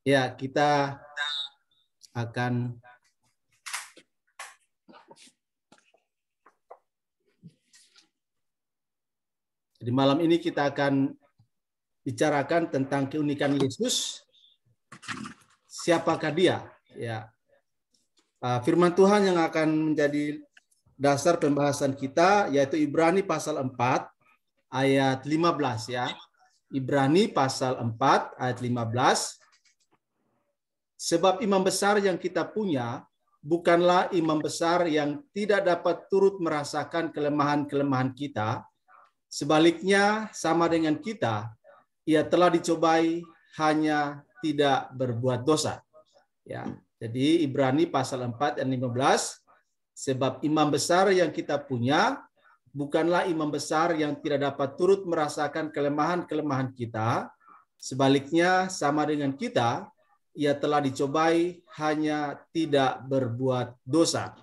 Ya, kita akan jadi malam ini kita akan bicarakan tentang keunikan Yesus. Siapakah dia? Ya. Firman Tuhan yang akan menjadi dasar pembahasan kita yaitu Ibrani pasal 4 ayat 15 ya. Ibrani pasal 4 ayat 15. Sebab imam besar yang kita punya bukanlah imam besar yang tidak dapat turut merasakan kelemahan-kelemahan kita. Sebaliknya sama dengan kita, ia telah dicobai hanya tidak berbuat dosa. Ya. Jadi Ibrani pasal 4 ayat 15, sebab imam besar yang kita punya bukanlah imam besar yang tidak dapat turut merasakan kelemahan-kelemahan kita. Sebaliknya sama dengan kita, ia telah dicobai hanya tidak berbuat dosa.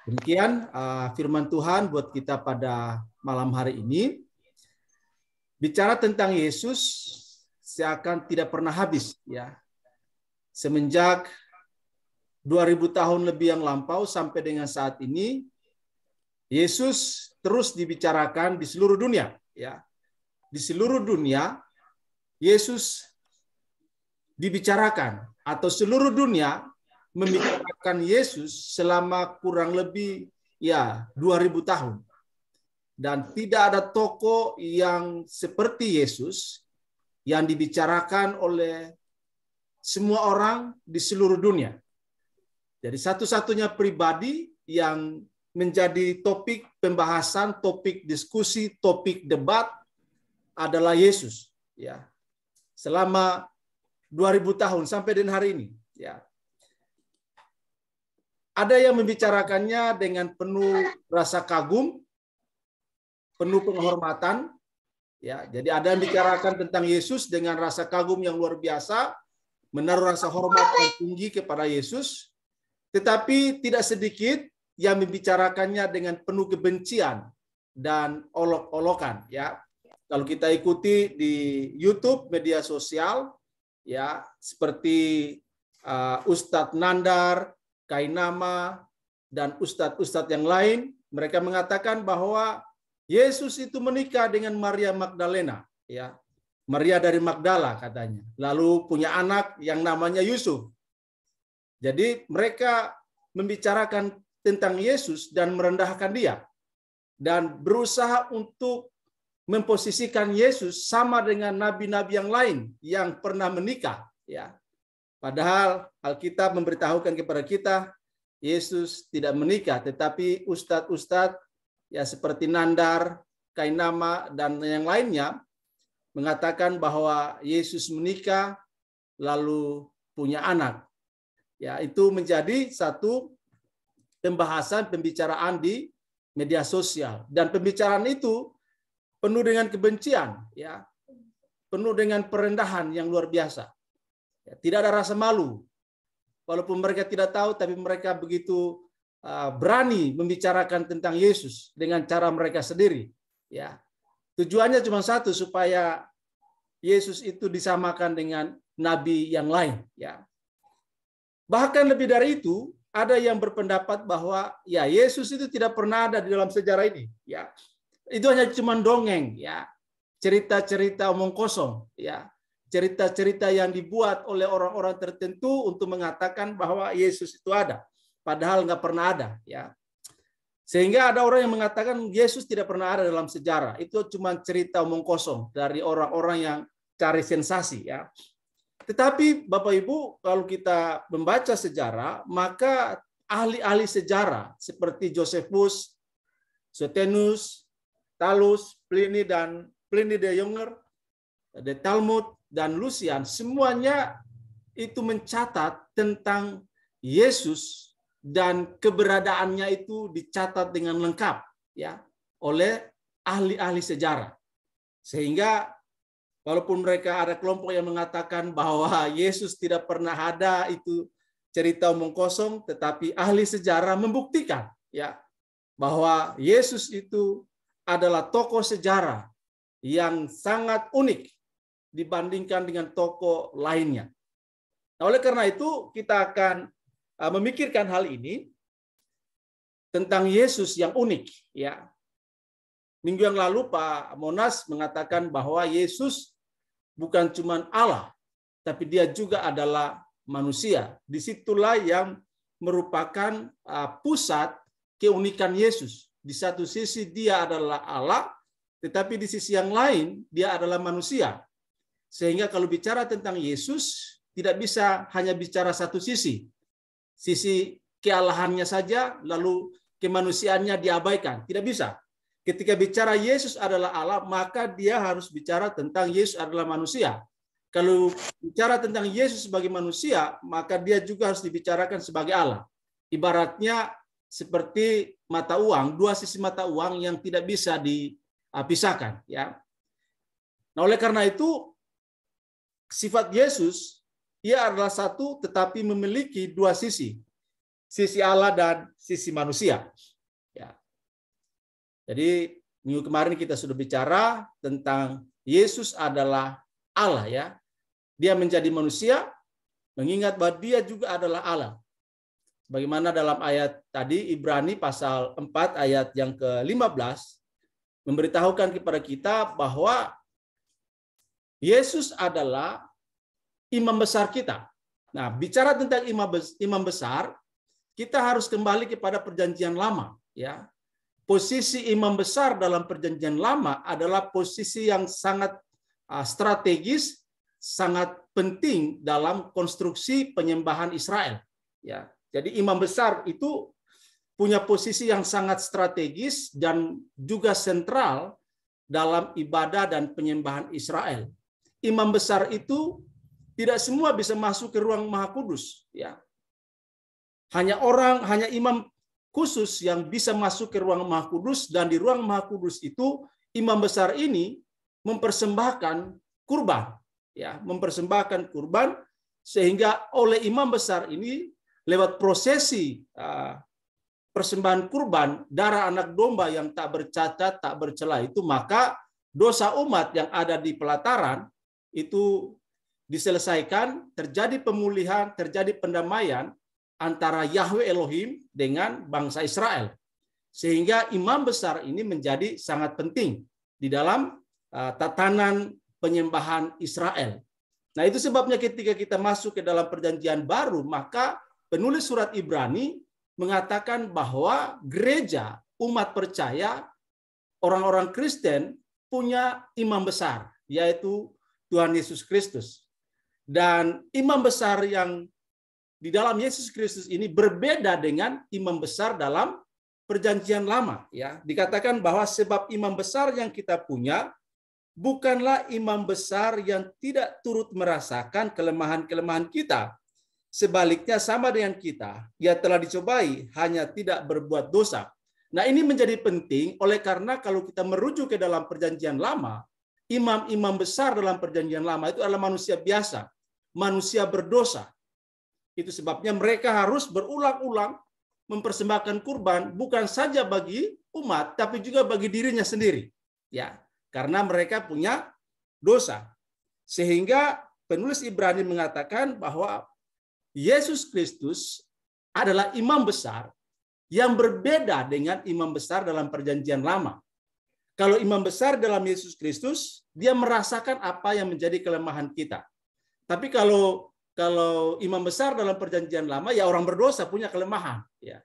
Demikian firman Tuhan buat kita pada malam hari ini. Bicara tentang Yesus seakan tidak pernah habis ya. Semenjak 2000 tahun lebih yang lampau sampai dengan saat ini, Yesus terus dibicarakan di seluruh dunia ya. Di seluruh dunia Yesus dibicarakan atau seluruh dunia membicarakan Yesus selama kurang lebih ya 2000 tahun. Dan tidak ada tokoh yang seperti Yesus yang dibicarakan oleh semua orang di seluruh dunia. Jadi satu-satunya pribadi yang menjadi topik pembahasan, topik diskusi, topik debat adalah Yesus ya. Selama 2000 tahun sampai dengan hari ini ya. Ada yang membicarakannya dengan penuh rasa kagum, penuh penghormatan ya. Jadi ada yang bicarakan tentang Yesus dengan rasa kagum yang luar biasa, menaruh rasa hormat yang tinggi kepada Yesus, tetapi tidak sedikit yang membicarakannya dengan penuh kebencian dan olok-olokan ya. Kalau kita ikuti di YouTube, media sosial ya, seperti Ustadz Nandar, Kainama, dan ustadz-ustadz yang lain, mereka mengatakan bahwa Yesus itu menikah dengan Maria Magdalena, ya, Maria dari Magdala katanya. Lalu punya anak yang namanya Yusuf. Jadi mereka membicarakan tentang Yesus dan merendahkan dia, dan berusaha untuk memposisikan Yesus sama dengan nabi-nabi yang lain yang pernah menikah, ya. Padahal Alkitab memberitahukan kepada kita Yesus tidak menikah, tetapi ustadz-ustadz ya seperti Nandar, Kainama dan yang lainnya mengatakan bahwa Yesus menikah lalu punya anak. Ya, itu menjadi satu pembicaraan di media sosial, dan pembicaraan itu penuh dengan kebencian, ya, penuh dengan perendahan yang luar biasa. Ya, tidak ada rasa malu, walaupun mereka tidak tahu, tapi mereka begitu berani membicarakan tentang Yesus dengan cara mereka sendiri. Ya, tujuannya cuma satu, supaya Yesus itu disamakan dengan nabi yang lain. Ya, bahkan lebih dari itu, ada yang berpendapat bahwa ya Yesus itu tidak pernah ada di dalam sejarah ini. Ya, itu hanya cuma dongeng, ya, cerita-cerita omong kosong, ya, cerita-cerita yang dibuat oleh orang-orang tertentu untuk mengatakan bahwa Yesus itu ada, padahal nggak pernah ada, ya. Sehingga ada orang yang mengatakan Yesus tidak pernah ada dalam sejarah, itu cuma cerita omong kosong dari orang-orang yang cari sensasi, ya. Tetapi Bapak Ibu, kalau kita membaca sejarah, maka ahli-ahli sejarah seperti Josephus, Sostenus, Talus, Pliny the Younger, the Talmud, dan Lucian, semuanya itu mencatat tentang Yesus, dan keberadaannya itu dicatat dengan lengkap ya oleh ahli-ahli sejarah. Sehingga walaupun mereka ada kelompok yang mengatakan bahwa Yesus tidak pernah ada, itu cerita omong kosong, tetapi ahli sejarah membuktikan ya bahwa Yesus itu adalah tokoh sejarah yang sangat unik dibandingkan dengan tokoh lainnya. Nah, oleh karena itu kita akan memikirkan hal ini tentang Yesus yang unik, ya. Minggu yang lalu Pak Monas mengatakan bahwa Yesus bukan cuma Allah, tapi dia juga adalah manusia. Disitulah yang merupakan pusat keunikan Yesus. Di satu sisi dia adalah Allah, tetapi di sisi yang lain dia adalah manusia. Sehingga kalau bicara tentang Yesus, tidak bisa hanya bicara satu sisi. Sisi kealahannya saja, lalu kemanusiaannya diabaikan. Tidak bisa. Ketika bicara Yesus adalah Allah, maka dia harus bicara tentang Yesus adalah manusia. Kalau bicara tentang Yesus sebagai manusia, maka dia juga harus dibicarakan sebagai Allah. Ibaratnya seperti mata uang, dua sisi mata uang yang tidak bisa dipisahkan. Ya. Nah, oleh karena itu, sifat Yesus, ia adalah satu tetapi memiliki dua sisi. Sisi Allah dan sisi manusia. Ya. Jadi minggu kemarin kita sudah bicara tentang Yesus adalah Allah, ya. Dia menjadi manusia, mengingat bahwa dia juga adalah Allah. Bagaimana dalam ayat tadi Ibrani pasal 4 ayat yang ke-15 memberitahukan kepada kita bahwa Yesus adalah imam besar kita. Nah, bicara tentang imam besar, kita harus kembali kepada perjanjian lama, ya. Posisi imam besar dalam perjanjian lama adalah posisi yang sangat strategis, sangat penting dalam konstruksi penyembahan Israel, ya. Jadi imam besar itu punya posisi yang sangat strategis dan juga sentral dalam ibadah dan penyembahan Israel. Imam besar itu tidak semua bisa masuk ke ruang Maha Kudus, ya. Hanya imam khusus yang bisa masuk ke ruang Maha Kudus, dan di ruang Maha Kudus itu imam besar ini mempersembahkan kurban, ya, mempersembahkan kurban, sehingga oleh imam besar ini lewat prosesi persembahan kurban darah anak domba yang tak bercacat, tak bercela itu, maka dosa umat yang ada di pelataran itu diselesaikan, terjadi pemulihan, terjadi pendamaian antara Yahweh Elohim dengan bangsa Israel. Sehingga imam besar ini menjadi sangat penting di dalam tatanan penyembahan Israel. Nah, itu sebabnya ketika kita masuk ke dalam perjanjian baru, maka penulis surat Ibrani mengatakan bahwa gereja, umat percaya, orang-orang Kristen punya imam besar, yaitu Tuhan Yesus Kristus. Dan imam besar yang di dalam Yesus Kristus ini berbeda dengan imam besar dalam perjanjian lama, ya. Dikatakan bahwa sebab imam besar yang kita punya bukanlah imam besar yang tidak turut merasakan kelemahan-kelemahan kita. Sebaliknya sama dengan kita, ia telah dicobai, hanya tidak berbuat dosa. Nah, ini menjadi penting oleh karena kalau kita merujuk ke dalam perjanjian lama, imam-imam besar dalam perjanjian lama itu adalah manusia biasa, manusia berdosa. Itu sebabnya mereka harus berulang-ulang mempersembahkan kurban bukan saja bagi umat tapi juga bagi dirinya sendiri, ya, karena mereka punya dosa. Sehingga penulis Ibrani mengatakan bahwa Yesus Kristus adalah imam besar yang berbeda dengan imam besar dalam perjanjian lama. Kalau imam besar dalam Yesus Kristus, dia merasakan apa yang menjadi kelemahan kita. Tapi kalau imam besar dalam perjanjian lama, ya orang berdosa punya kelemahan, ya.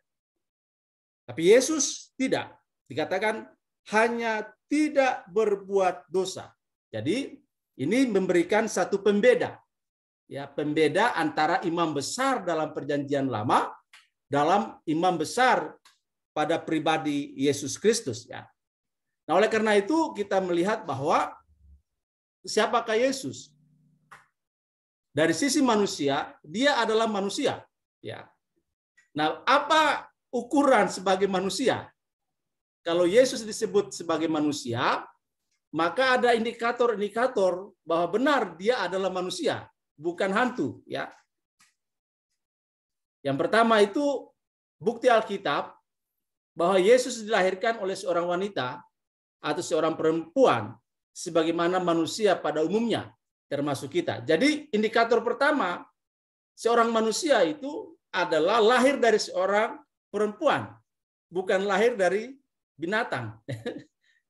Tapi Yesus tidak. Dikatakan hanya tidak berbuat dosa. Jadi ini memberikan satu pembeda, ya, pembeda antara imam besar dalam perjanjian lama dalam imam besar pada pribadi Yesus Kristus, ya. Nah, oleh karena itu kita melihat bahwa siapakah Yesus? Dari sisi manusia, dia adalah manusia, ya. Nah, apa ukuran sebagai manusia? Kalau Yesus disebut sebagai manusia, maka ada indikator-indikator bahwa benar dia adalah manusia, bukan hantu, ya. Yang pertama itu bukti Alkitab bahwa Yesus dilahirkan oleh seorang wanita atau seorang perempuan sebagaimana manusia pada umumnya, termasuk kita. Jadi indikator pertama seorang manusia itu adalah lahir dari seorang perempuan, bukan lahir dari binatang.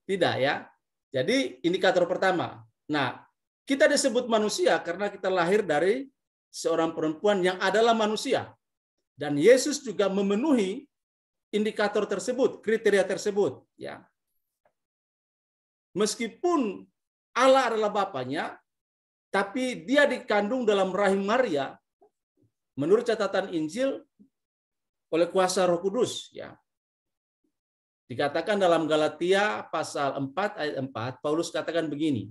Tidak ya. Jadi indikator pertama. Nah, kita disebut manusia karena kita lahir dari seorang perempuan yang adalah manusia. Dan Yesus juga memenuhi indikator tersebut, kriteria tersebut. Ya. Meskipun Allah adalah Bapaknya, tapi dia dikandung dalam rahim Maria, menurut catatan Injil, oleh kuasa Roh Kudus. Ya. Dikatakan dalam Galatia pasal 4 ayat 4, Paulus katakan begini.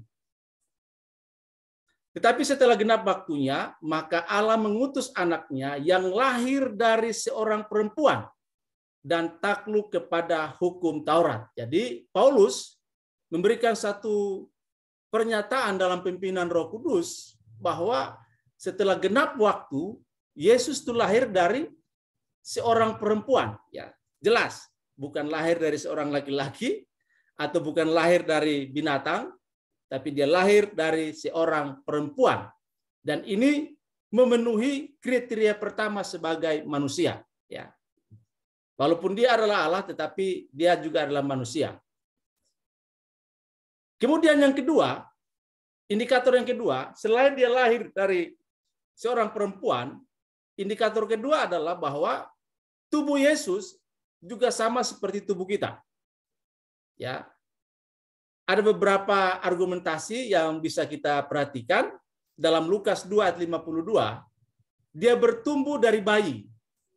Tetapi setelah genap waktunya, maka Allah mengutus anaknya yang lahir dari seorang perempuan dan takluk kepada hukum Taurat. Jadi Paulus memberikan satu pernyataan dalam pimpinan Roh Kudus bahwa setelah genap waktu, Yesus itu lahir dari seorang perempuan. Ya, jelas. Bukan lahir dari seorang laki-laki atau bukan lahir dari binatang, tapi dia lahir dari seorang perempuan. Dan ini memenuhi kriteria pertama sebagai manusia. Ya. Walaupun dia adalah Allah, tetapi dia juga adalah manusia. Kemudian yang kedua, indikator yang kedua, selain dia lahir dari seorang perempuan, indikator kedua adalah bahwa tubuh Yesus juga sama seperti tubuh kita. Ya. Ada beberapa argumentasi yang bisa kita perhatikan dalam Lukas 2 ayat 52. Dia bertumbuh dari bayi.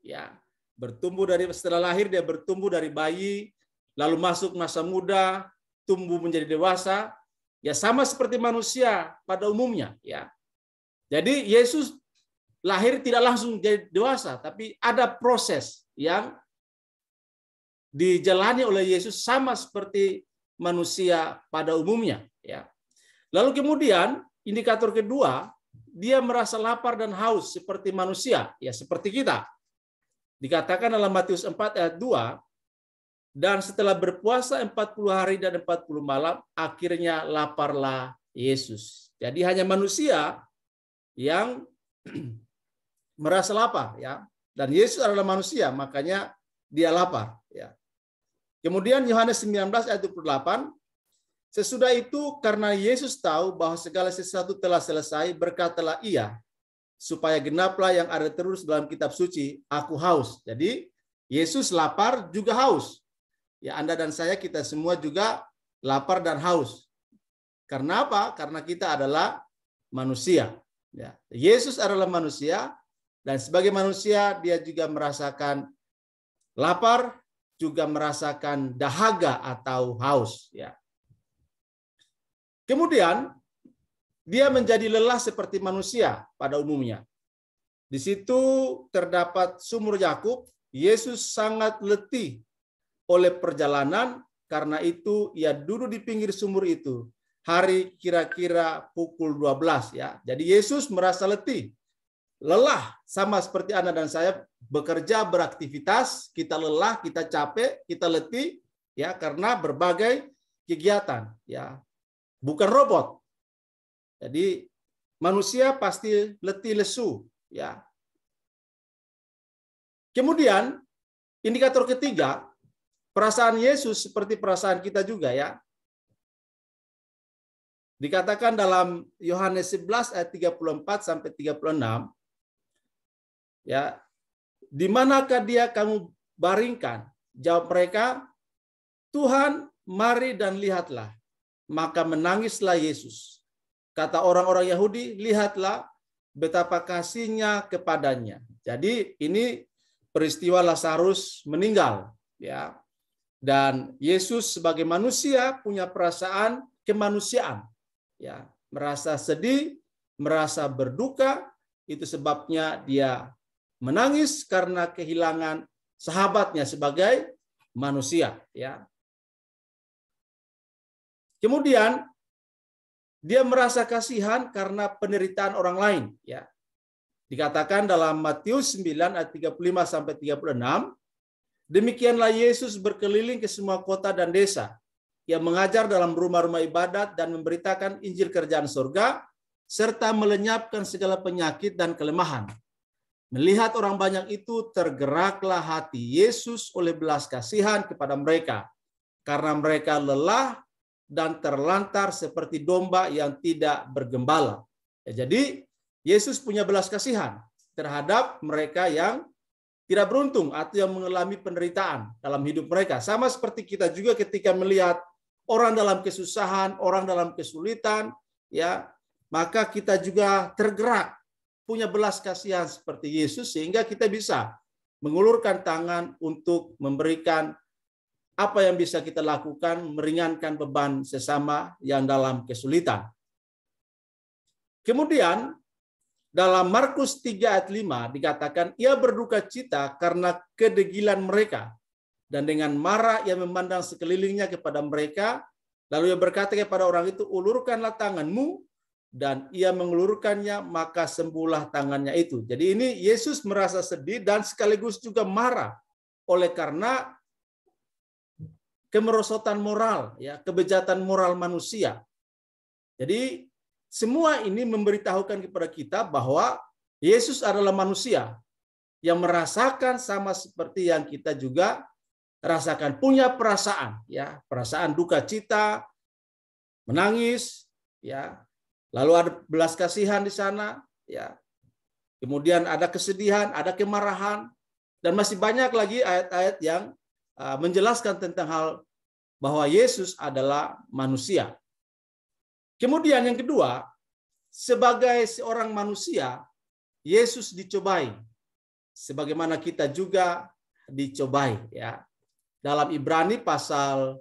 Ya, bertumbuh dari setelah lahir dia bertumbuh dari bayi, lalu masuk masa muda, tumbuh menjadi dewasa. Ya sama seperti manusia pada umumnya, ya. Jadi Yesus lahir tidak langsung jadi dewasa, tapi ada proses yang dijalani oleh Yesus sama seperti manusia pada umumnya. Ya. Lalu kemudian indikator kedua, dia merasa lapar dan haus seperti manusia, ya seperti kita. Dikatakan dalam Matius 4 ayat 2, dan setelah berpuasa 40 hari dan 40 malam, akhirnya laparlah Yesus. Jadi hanya manusia yang merasa lapar, ya. Dan Yesus adalah manusia, makanya dia lapar, ya. Kemudian Yohanes 19 ayat 28, sesudah itu karena Yesus tahu bahwa segala sesuatu telah selesai, berkatalah ia, supaya genaplah yang ada terus dalam kitab suci, aku haus. Jadi Yesus lapar juga haus. Ya, Anda dan saya, kita semua juga lapar dan haus. Karena apa? Karena kita adalah manusia. Ya. Yesus adalah manusia, dan sebagai manusia dia juga merasakan lapar, juga merasakan dahaga atau haus. Ya. Kemudian dia menjadi lelah seperti manusia pada umumnya. Di situ terdapat sumur Yakub. Yesus sangat letih oleh perjalanan, karena itu ia duduk di pinggir sumur itu. Hari kira-kira pukul 12. Ya. Jadi Yesus merasa letih. Lelah sama seperti Anda dan saya bekerja, beraktivitas, kita lelah, kita capek, kita letih, ya karena berbagai kegiatan, ya bukan robot. Jadi manusia pasti letih lesu, ya. Kemudian indikator ketiga, perasaan Yesus seperti perasaan kita juga, ya. Dikatakan dalam Yohanes 11 ayat 34 sampai 36. Ya, di manakah dia kamu baringkan? Jawab mereka, Tuhan, mari dan lihatlah. Maka menangislah Yesus. Kata orang-orang Yahudi, lihatlah betapa kasihnya kepadanya. Jadi ini peristiwa Lazarus meninggal, ya. Dan Yesus sebagai manusia punya perasaan kemanusiaan, ya, merasa sedih, merasa berduka, itu sebabnya dia menangis karena kehilangan sahabatnya sebagai manusia, ya. Kemudian dia merasa kasihan karena penderitaan orang lain, ya. Dikatakan dalam Matius 9 ayat 35 sampai 36, demikianlah Yesus berkeliling ke semua kota dan desa, yang mengajar dalam rumah-rumah ibadat dan memberitakan Injil kerajaan surga serta melenyapkan segala penyakit dan kelemahan. Melihat orang banyak itu, tergeraklah hati Yesus oleh belas kasihan kepada mereka, karena mereka lelah dan terlantar seperti domba yang tidak bergembala. Ya, jadi Yesus punya belas kasihan terhadap mereka yang tidak beruntung atau yang mengalami penderitaan dalam hidup mereka. Sama seperti kita juga ketika melihat orang dalam kesusahan, orang dalam kesulitan, ya, maka kita juga tergerak punya belas kasihan seperti Yesus, sehingga kita bisa mengulurkan tangan untuk memberikan apa yang bisa kita lakukan, meringankan beban sesama yang dalam kesulitan. Kemudian dalam Markus 3 ayat 5 dikatakan, ia berduka cita karena kedegilan mereka, dan dengan marah ia memandang sekelilingnya kepada mereka, lalu ia berkata kepada orang itu, ulurkanlah tanganmu, dan ia mengulurkannya, maka sembuhlah tangannya itu. Jadi ini Yesus merasa sedih dan sekaligus juga marah oleh karena kemerosotan moral, ya, kebejatan moral manusia. Jadi semua ini memberitahukan kepada kita bahwa Yesus adalah manusia yang merasakan sama seperti yang kita juga rasakan, punya perasaan, ya, perasaan duka cita, menangis, ya. Lalu ada belas kasihan di sana, ya. Kemudian ada kesedihan, ada kemarahan, dan masih banyak lagi ayat-ayat yang menjelaskan tentang hal bahwa Yesus adalah manusia. Kemudian yang kedua, sebagai seorang manusia, Yesus dicobai, sebagaimana kita juga dicobai, ya. Dalam Ibrani pasal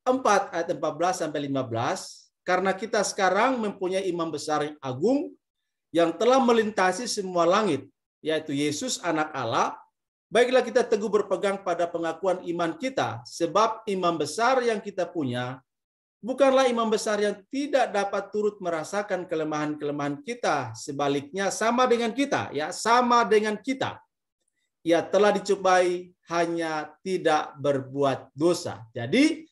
4 ayat 14 sampai 15. Karena kita sekarang mempunyai imam besar yang agung yang telah melintasi semua langit, yaitu Yesus anak Allah, baiklah kita teguh berpegang pada pengakuan iman kita, sebab imam besar yang kita punya bukanlah imam besar yang tidak dapat turut merasakan kelemahan-kelemahan kita, sebaliknya sama dengan kita, ya, sama dengan kita. Ia telah dicobai, hanya tidak berbuat dosa. Jadi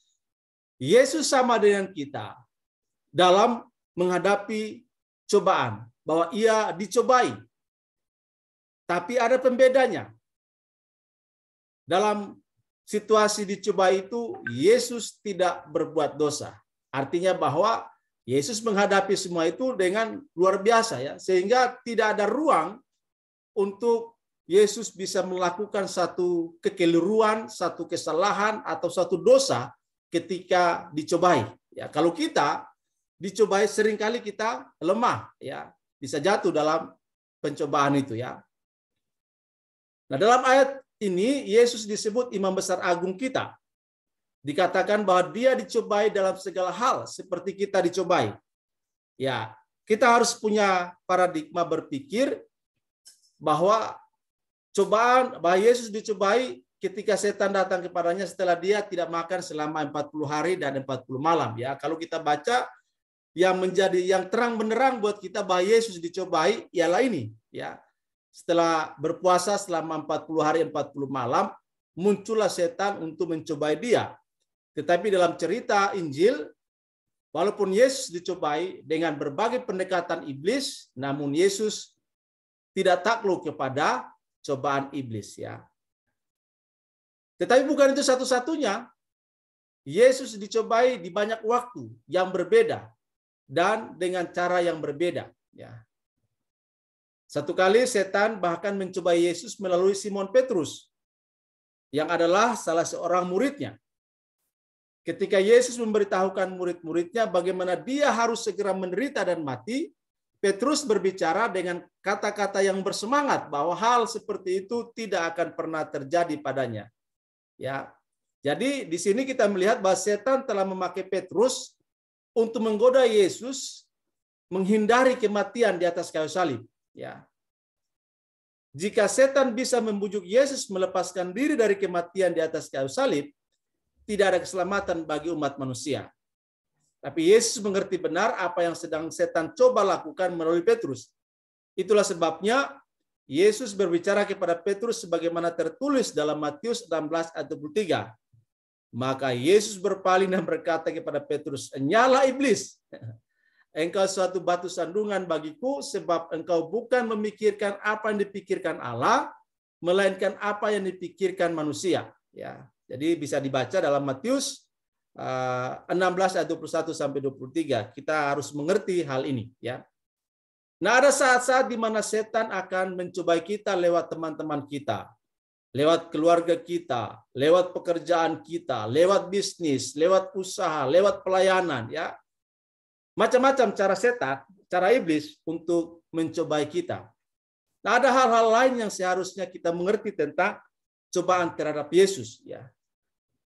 Yesus sama dengan kita dalam menghadapi cobaan, bahwa ia dicobai. Tapi ada pembedanya. Dalam situasi dicobai itu, Yesus tidak berbuat dosa. Artinya bahwa Yesus menghadapi semua itu dengan luar biasa, ya, sehingga tidak ada ruang untuk Yesus bisa melakukan satu kekeliruan, satu kesalahan, atau satu dosa ketika dicobai. Ya, kalau kita dicobai, seringkali kita lemah, ya, bisa jatuh dalam pencobaan itu, ya. Nah, dalam ayat ini Yesus disebut imam besar agung kita. Dikatakan bahwa dia dicobai dalam segala hal seperti kita dicobai. Ya, kita harus punya paradigma berpikir bahwa Yesus dicobai ketika setan datang kepadanya setelah dia tidak makan selama 40 hari dan 40 malam, ya. Kalau kita baca, yang terang benderang buat kita bahwa Yesus dicobai ialah ini, ya. Setelah berpuasa selama 40 hari 40 malam, muncullah setan untuk mencobai dia. Tetapi dalam cerita Injil, walaupun Yesus dicobai dengan berbagai pendekatan iblis, namun Yesus tidak takluk kepada cobaan iblis, ya. Tetapi bukan itu satu-satunya. Yesus dicobai di banyak waktu yang berbeda dan dengan cara yang berbeda, ya. Satu kali setan bahkan mencobai Yesus melalui Simon Petrus yang adalah salah seorang muridnya. Ketika Yesus memberitahukan murid-muridnya bagaimana dia harus segera menderita dan mati, Petrus berbicara dengan kata-kata yang bersemangat bahwa hal seperti itu tidak akan pernah terjadi padanya. Ya. Jadi di sini kita melihat bahwa setan telah memakai Petrus untuk menggoda Yesus menghindari kematian di atas kayu salib, ya. Jika setan bisa membujuk Yesus melepaskan diri dari kematian di atas kayu salib, tidak ada keselamatan bagi umat manusia. Tapi Yesus mengerti benar apa yang sedang setan coba lakukan melalui Petrus. Itulah sebabnya Yesus berbicara kepada Petrus sebagaimana tertulis dalam Matius 16 ayat 23. Maka Yesus berpaling dan berkata kepada Petrus, "Nyala iblis. engkau suatu batu sandungan bagiku, sebab engkau bukan memikirkan apa yang dipikirkan Allah, melainkan apa yang dipikirkan manusia. Ya, jadi bisa dibaca dalam Matius 16 ayat 21 sampai 23. Kita harus mengerti hal ini. Ya. Nah, ada saat-saat di mana setan akan mencobai kita lewat teman-teman kita, lewat keluarga kita, lewat pekerjaan kita, lewat bisnis, lewat usaha, lewat pelayanan. Ya. Macam-macam cara setan, cara iblis untuk mencobai kita. Nah, ada hal-hal lain yang seharusnya kita mengerti tentang cobaan terhadap Yesus. Ya,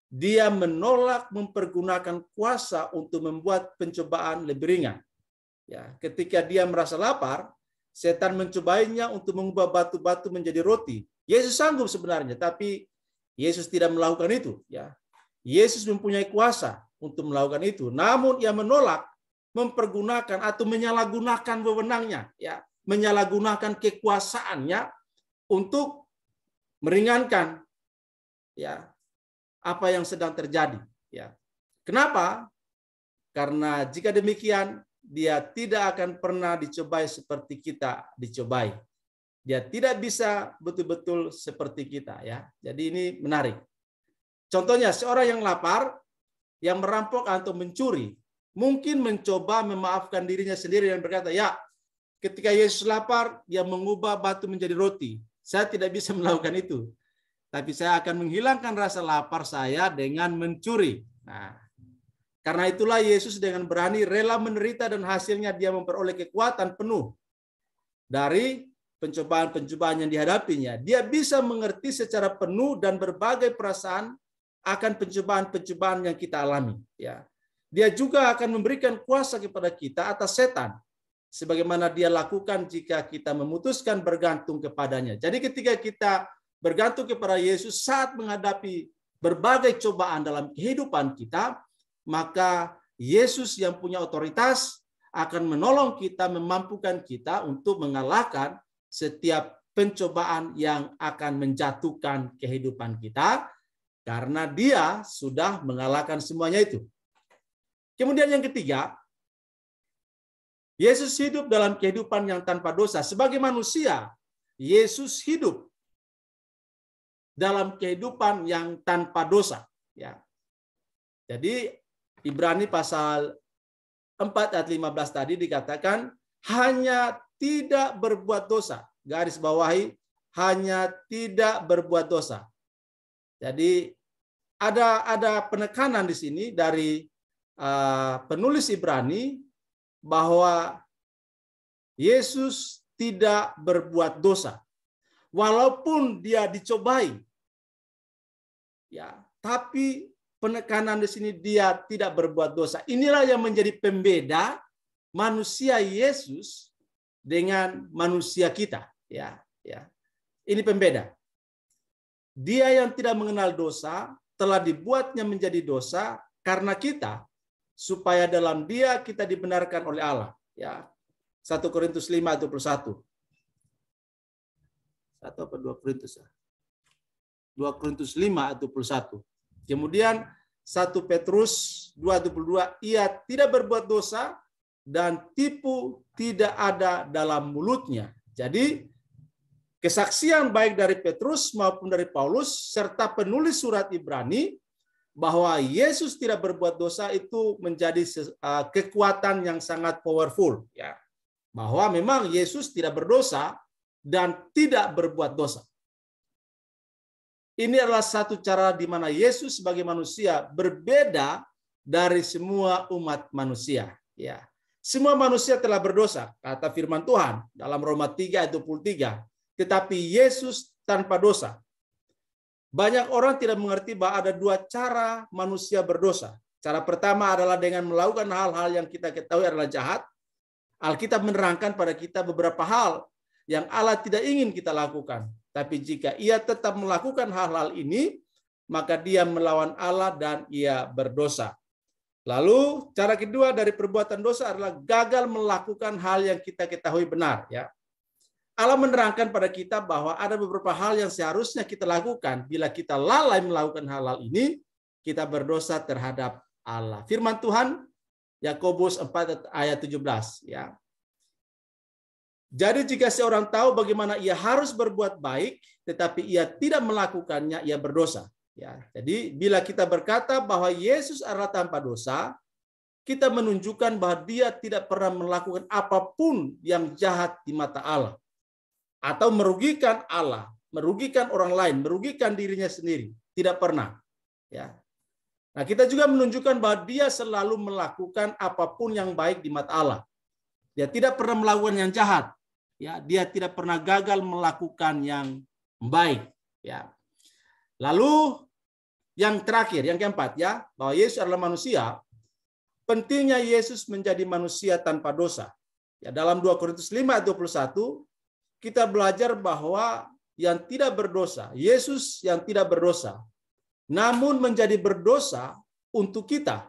dia menolak mempergunakan kuasa untuk membuat pencobaan lebih ringan. Ya, ketika dia merasa lapar, setan mencobainya untuk mengubah batu-batu menjadi roti. Yesus sanggup sebenarnya, tapi Yesus tidak melakukan itu. Ya, Yesus mempunyai kuasa untuk melakukan itu, namun ia menolak mempergunakan atau menyalahgunakan wewenangnya, ya, menyalahgunakan kekuasaannya untuk meringankan, ya, apa yang sedang terjadi. Ya, kenapa? Karena jika demikian dia tidak akan pernah dicobai seperti kita dicobai. Dia tidak bisa betul-betul seperti kita. Ya, jadi ini menarik. Contohnya seorang yang lapar, yang merampok atau mencuri, mungkin mencoba memaafkan dirinya sendiri dan berkata, ya, ketika Yesus lapar, dia mengubah batu menjadi roti. Saya tidak bisa melakukan itu. Tapi saya akan menghilangkan rasa lapar saya dengan mencuri. Nah, karena itulah Yesus dengan berani rela menderita dan hasilnya dia memperoleh kekuatan penuh dari pencobaan-pencobaan yang dihadapinya. Dia bisa mengerti secara penuh dan berbagai perasaan akan pencobaan-pencobaan yang kita alami. Ya. Dia juga akan memberikan kuasa kepada kita atas setan, sebagaimana dia lakukan jika kita memutuskan bergantung kepadanya. Jadi ketika kita bergantung kepada Yesus saat menghadapi berbagai cobaan dalam kehidupan kita, maka Yesus yang punya otoritas akan menolong kita, memampukan kita untuk mengalahkan setiap pencobaan yang akan menjatuhkan kehidupan kita, karena dia sudah mengalahkan semuanya itu. Kemudian yang ketiga, Yesus hidup dalam kehidupan yang tanpa dosa. Sebagai manusia, Yesus hidup dalam kehidupan yang tanpa dosa. Ya. Jadi Ibrani pasal 4 ayat 15 tadi dikatakan hanya tidak berbuat dosa. Garis bawahi, hanya tidak berbuat dosa. Jadi ada penekanan di sini dari penulis Ibrani bahwa Yesus tidak berbuat dosa. Walaupun dia dicobai. Ya, tapi penekanan di sini dia tidak berbuat dosa. Inilah yang menjadi pembeda manusia Yesus dengan manusia kita. Ya, ya. Ini pembeda. Dia yang tidak mengenal dosa telah dibuatnya menjadi dosa karena kita, supaya dalam dia kita dibenarkan oleh Allah. Ya. 1 Korintus 5 ayat 21. 1 apa 2 Korintus? 2 Korintus 5 ayat 21. Kemudian 1 Petrus 2:22, ia tidak berbuat dosa dan tipu tidak ada dalam mulutnya. Jadi kesaksian baik dari Petrus maupun dari Paulus serta penulis surat Ibrani bahwa Yesus tidak berbuat dosa itu menjadi kekuatan yang sangat powerful, ya. Bahwa memang Yesus tidak berdosa dan tidak berbuat dosa. Ini adalah satu cara di mana Yesus sebagai manusia berbeda dari semua umat manusia, ya. Semua manusia telah berdosa, kata firman Tuhan dalam Roma 3 ayat 23. Tetapi Yesus tanpa dosa. Banyak orang tidak mengerti bahwa ada dua cara manusia berdosa. Cara pertama adalah dengan melakukan hal-hal yang kita ketahui adalah jahat. Alkitab menerangkan pada kita beberapa hal yang Allah tidak ingin kita lakukan. Tapi jika ia tetap melakukan hal-hal ini, maka dia melawan Allah dan ia berdosa. Lalu cara kedua dari perbuatan dosa adalah gagal melakukan hal yang kita ketahui benar. Ya. Allah menerangkan pada kita bahwa ada beberapa hal yang seharusnya kita lakukan. Bila kita lalai melakukan hal-hal ini, kita berdosa terhadap Allah. Firman Tuhan Yakobus 4 ayat 17 ya. Jadi jika seorang tahu bagaimana ia harus berbuat baik, tetapi ia tidak melakukannya, ia berdosa. Ya, jadi bila kita berkata bahwa Yesus adalah tanpa dosa, kita menunjukkan bahwa dia tidak pernah melakukan apapun yang jahat di mata Allah. Atau merugikan Allah, merugikan orang lain, merugikan dirinya sendiri. Tidak pernah. Ya. Nah, kita juga menunjukkan bahwa dia selalu melakukan apapun yang baik di mata Allah. Dia tidak pernah melakukan yang jahat. Ya, dia tidak pernah gagal melakukan yang baik. Ya. Lalu yang terakhir, yang keempat ya, bahwa Yesus adalah manusia. Pentingnya Yesus menjadi manusia tanpa dosa. Ya, dalam 2 Korintus 5 ayat 21 kita belajar bahwa yang tidak berdosa, Yesus yang tidak berdosa, namun menjadi berdosa untuk kita.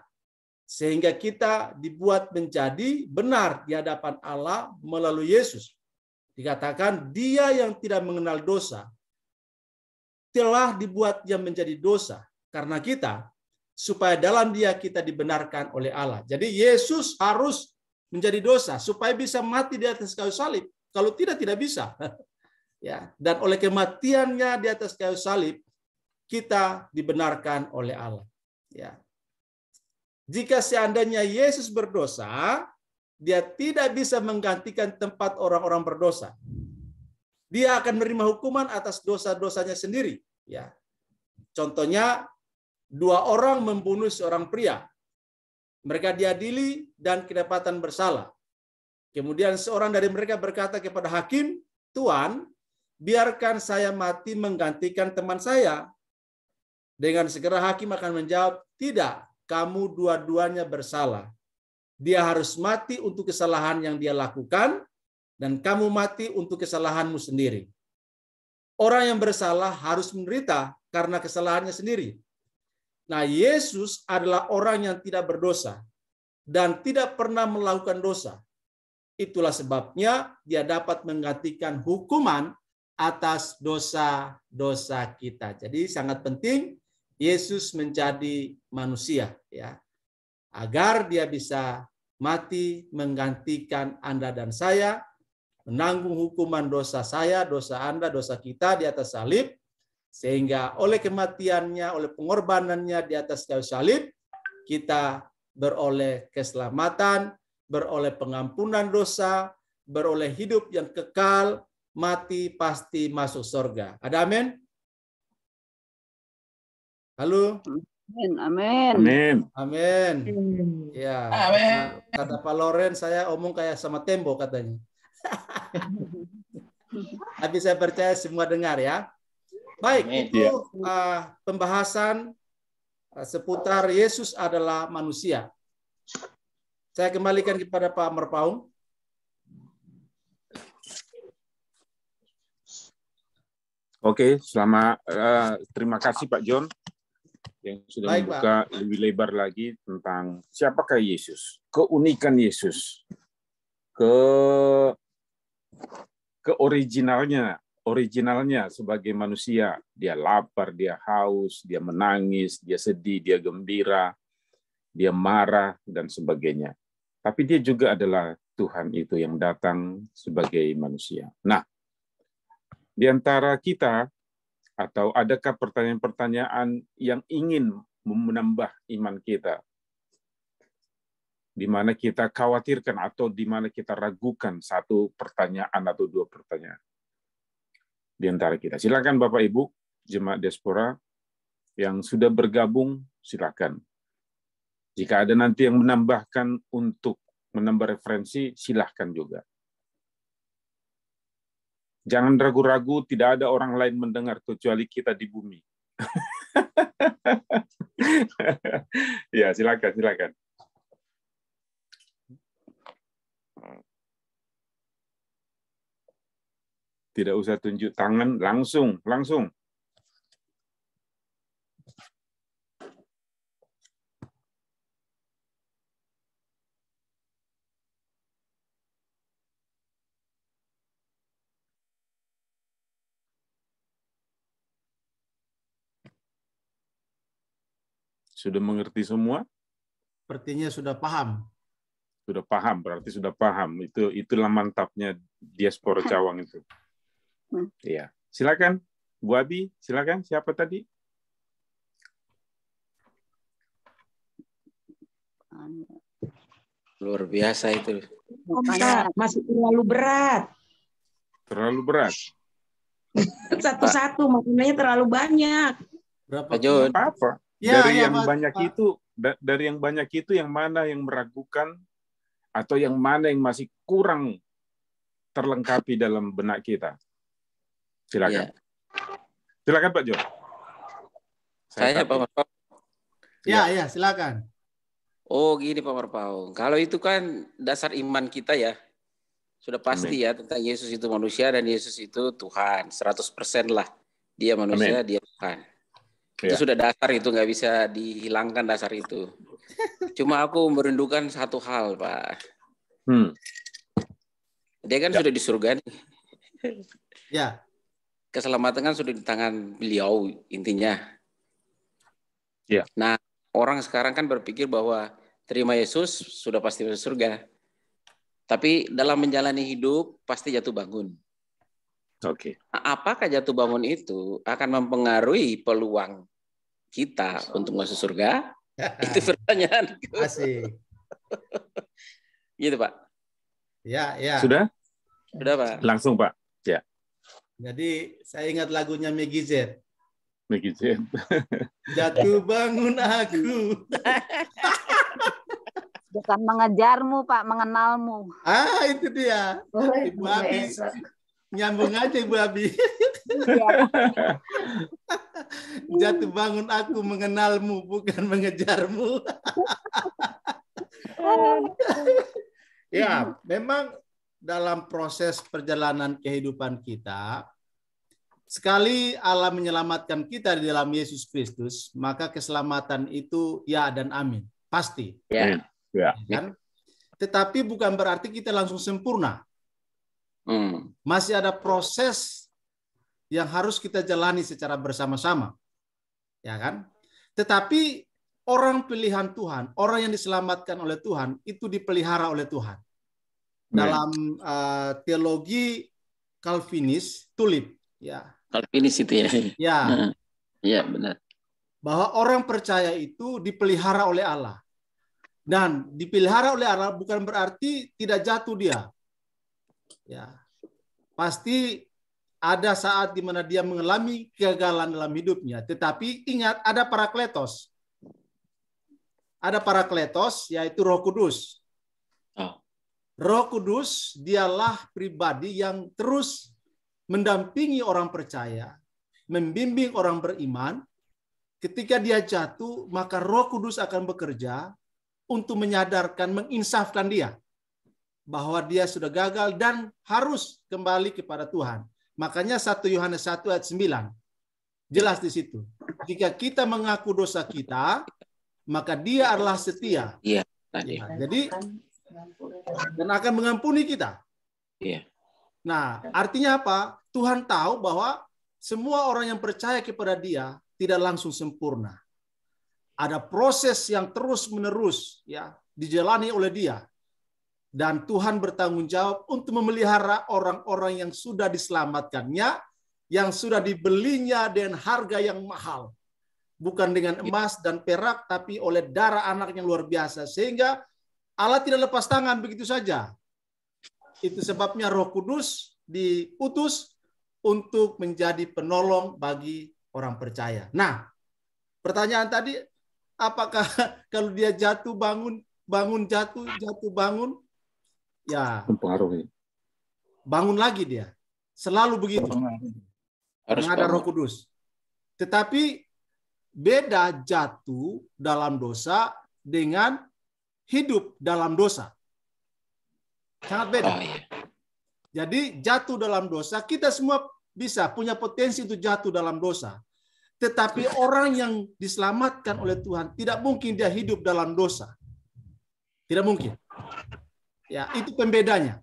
Sehingga kita dibuat menjadi benar di hadapan Allah melalui Yesus. Dikatakan dia yang tidak mengenal dosa telah dibuat dia menjadi dosa karena kita, supaya dalam dia kita dibenarkan oleh Allah. Jadi Yesus harus menjadi dosa supaya bisa mati di atas kayu salib. Kalau tidak bisa. Ya, dan oleh kematiannya di atas kayu salib kita dibenarkan oleh Allah. Ya. Jika seandainya Yesus berdosa, dia tidak bisa menggantikan tempat orang-orang berdosa. Dia akan menerima hukuman atas dosa-dosanya sendiri. Ya. Contohnya, 2 orang membunuh seorang pria. Mereka diadili dan kedapatan bersalah. Kemudian seorang dari mereka berkata kepada hakim, "Tuan, biarkan saya mati menggantikan teman saya." Dengan segera hakim akan menjawab, "Tidak, kamu dua-duanya bersalah. Dia harus mati untuk kesalahan yang dia lakukan, dan kamu mati untuk kesalahanmu sendiri." Orang yang bersalah harus menderita karena kesalahannya sendiri. Nah, Yesus adalah orang yang tidak berdosa dan tidak pernah melakukan dosa. Itulah sebabnya dia dapat menggantikan hukuman atas dosa-dosa kita. Jadi sangat penting Yesus menjadi manusia ya. Agar dia bisa mati menggantikan Anda dan saya, menanggung hukuman dosa saya, dosa Anda, dosa kita di atas salib, sehingga oleh kematiannya, oleh pengorbanannya di atas kayu salib, kita beroleh keselamatan, beroleh pengampunan dosa, beroleh hidup yang kekal, mati pasti masuk surga. Ada amin? Halo? Amin. Amin. Amin. Ya, Amin. kata Pak Loren, saya omong kayak sama tembok katanya. Tapi saya percaya semua dengar ya. Baik, Amin. itu pembahasan seputar Yesus adalah manusia. Saya kembalikan kepada Pak Merpaung. Oke, terima kasih Pak John yang sudah membuka lebih lebar lagi tentang siapakah Yesus, keunikan Yesus, ke originalnya sebagai manusia. Dia lapar, dia haus, dia menangis, dia sedih, dia gembira, dia marah dan sebagainya. Tapi dia juga adalah Tuhan itu yang datang sebagai manusia. Nah, di antara kita, atau adakah pertanyaan-pertanyaan yang ingin menambah iman kita, di mana kita khawatirkan atau di mana kita ragukan satu pertanyaan atau 2 pertanyaan di antara kita? Silakan Bapak Ibu, jemaat diaspora yang sudah bergabung, silakan. Jika ada nanti yang menambahkan untuk menambah referensi, silakan juga. Jangan ragu-ragu, tidak ada orang lain mendengar kecuali kita di bumi. Ya, silakan. Tidak usah tunjuk tangan, langsung. Sudah mengerti semua? Sepertinya sudah paham. Sudah paham, berarti sudah paham. Itulah mantapnya diaspora Cawang itu. Iya. Silakan, Bu Abi. Silakan. Siapa tadi? Luar biasa itu. Pak, masih terlalu berat. Terlalu berat. Satu-satu makanannya terlalu banyak. Berapa? Pak John. Apa? Ya, Dari ya, yang Pak. banyak itu, dari yang banyak itu, yang mana yang meragukan atau yang mana yang masih kurang terlengkapi dalam benak kita? Silakan. Ya. Silakan Pak John. Saya Pak Marpau. Ya, silakan. Oh gini Pak Marpau. Kalau itu kan dasar iman kita ya. Sudah pasti ya tentang Yesus itu manusia dan Yesus itu Tuhan. 100% lah. Dia manusia, dia Tuhan. Itu sudah dasar, itu nggak bisa dihilangkan dasar itu. Cuma aku merindukan satu hal, Pak. Dia kan sudah di surga nih. Ya. Keselamatan kan sudah di tangan beliau intinya. Ya. Nah, orang sekarang kan berpikir bahwa terima Yesus sudah pasti masuk surga. Tapi dalam menjalani hidup pasti jatuh bangun. Oke. Nah, apakah jatuh bangun itu akan mempengaruhi peluang kita untuk masuk surga? Itu pertanyaan. Asik. Gitu, Pak. Ya. Sudah? Sudah, Pak. Langsung, Pak. Ya. Jadi saya ingat lagunya Meggy Z. Meggy Z. Jatuh bangun aku. Bukan mengejarmu, Pak, mengenalmu. Itu dia. Ibu Abi. Nyambung aja Ibu Abi. Jatuh bangun aku mengenalmu, bukan mengejarmu. Ya, memang dalam proses perjalanan kehidupan kita, sekali Allah menyelamatkan kita di dalam Yesus Kristus, maka keselamatan itu ya dan amin. Pasti. Ya. Kan? Tetapi bukan berarti kita langsung sempurna. Masih ada proses yang harus kita jalani secara bersama-sama. Ya kan? Tetapi orang pilihan Tuhan, orang yang diselamatkan oleh Tuhan, itu dipelihara oleh Tuhan. Dalam teologi Calvinis, tulip. Ya. Calvinis itu ya. Ya. Ya, benar. Bahwa orang percaya itu dipelihara oleh Allah. Dan dipelihara oleh Allah bukan berarti tidak jatuh dia. Ya. Pasti ada saat di mana dia mengalami kegagalan dalam hidupnya. Tetapi ingat, ada Parakletos. Ada Parakletos, yaitu Roh Kudus. Roh Kudus dialah pribadi yang terus mendampingi orang percaya, membimbing orang beriman. Ketika dia jatuh, maka Roh Kudus akan bekerja untuk menyadarkan, menginsafkan dia bahwa dia sudah gagal dan harus kembali kepada Tuhan. Makanya 1 Yohanes 1 ayat 9 jelas di situ. Jika kita mengaku dosa kita, maka dia adalah setia. Iya. Ya, jadi dan akan mengampuni kita. Iya. Nah, artinya apa? Tuhan tahu bahwa semua orang yang percaya kepada dia tidak langsung sempurna. Ada proses yang terus-menerus ya dijalani oleh dia. Dan Tuhan bertanggung jawab untuk memelihara orang-orang yang sudah diselamatkannya, yang sudah dibelinya dengan harga yang mahal. Bukan dengan emas dan perak, tapi oleh darah anak yang luar biasa. Sehingga Allah tidak lepas tangan begitu saja. Itu sebabnya Roh Kudus diutus untuk menjadi penolong bagi orang percaya. Nah, pertanyaan tadi, apakah kalau dia jatuh bangun jatuh bangun, ya Mempengaruhi. bangun lagi dia. Selalu begitu. Harus Karena ada bangun. Roh Kudus. Tetapi beda jatuh dalam dosa dengan hidup dalam dosa. Sangat beda. Oh, iya. Jadi jatuh dalam dosa, kita semua bisa punya potensi untuk jatuh dalam dosa. Tetapi orang yang diselamatkan oleh Tuhan, tidak mungkin dia hidup dalam dosa. Tidak mungkin. Ya, itu pembedanya.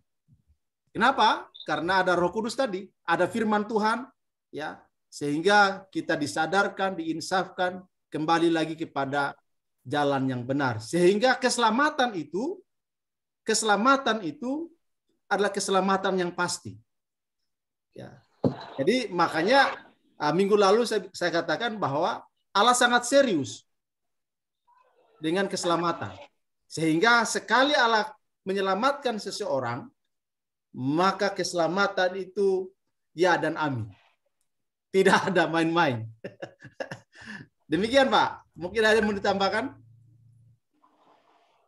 Kenapa? Karena ada Roh Kudus tadi, ada firman Tuhan, ya, sehingga kita disadarkan, diinsafkan, kembali lagi kepada jalan yang benar. Sehingga keselamatan itu keselamatan itu adalah keselamatan yang pasti. Ya. Jadi makanya minggu lalu saya katakan bahwa Allah sangat serius dengan keselamatan. Sehingga sekali Allah menyelamatkan seseorang, maka keselamatan itu ya dan amin. Tidak ada main-main. Demikian Pak. Mungkin ada yang mau ditambahkan?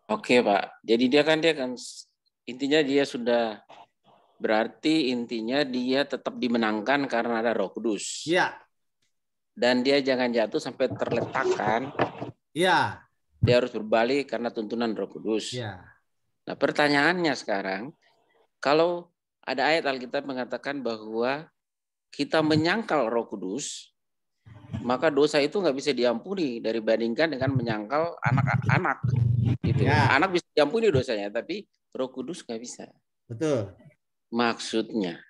Oke Pak. Jadi dia kan intinya dia sudah berarti intinya dia tetap dimenangkan karena ada Roh Kudus. Iya. Dan dia jangan jatuh sampai terletakkan. Iya. Dia harus berbalik karena tuntunan Roh Kudus. Iya. Nah, pertanyaannya sekarang, kalau ada ayat Alkitab mengatakan bahwa kita menyangkal Roh Kudus, maka dosa itu nggak bisa diampuni dibandingkan dengan menyangkal anak-anak. Gitu. Ya. Anak bisa diampuni dosanya, tapi Roh Kudus nggak bisa. Betul. Maksudnya.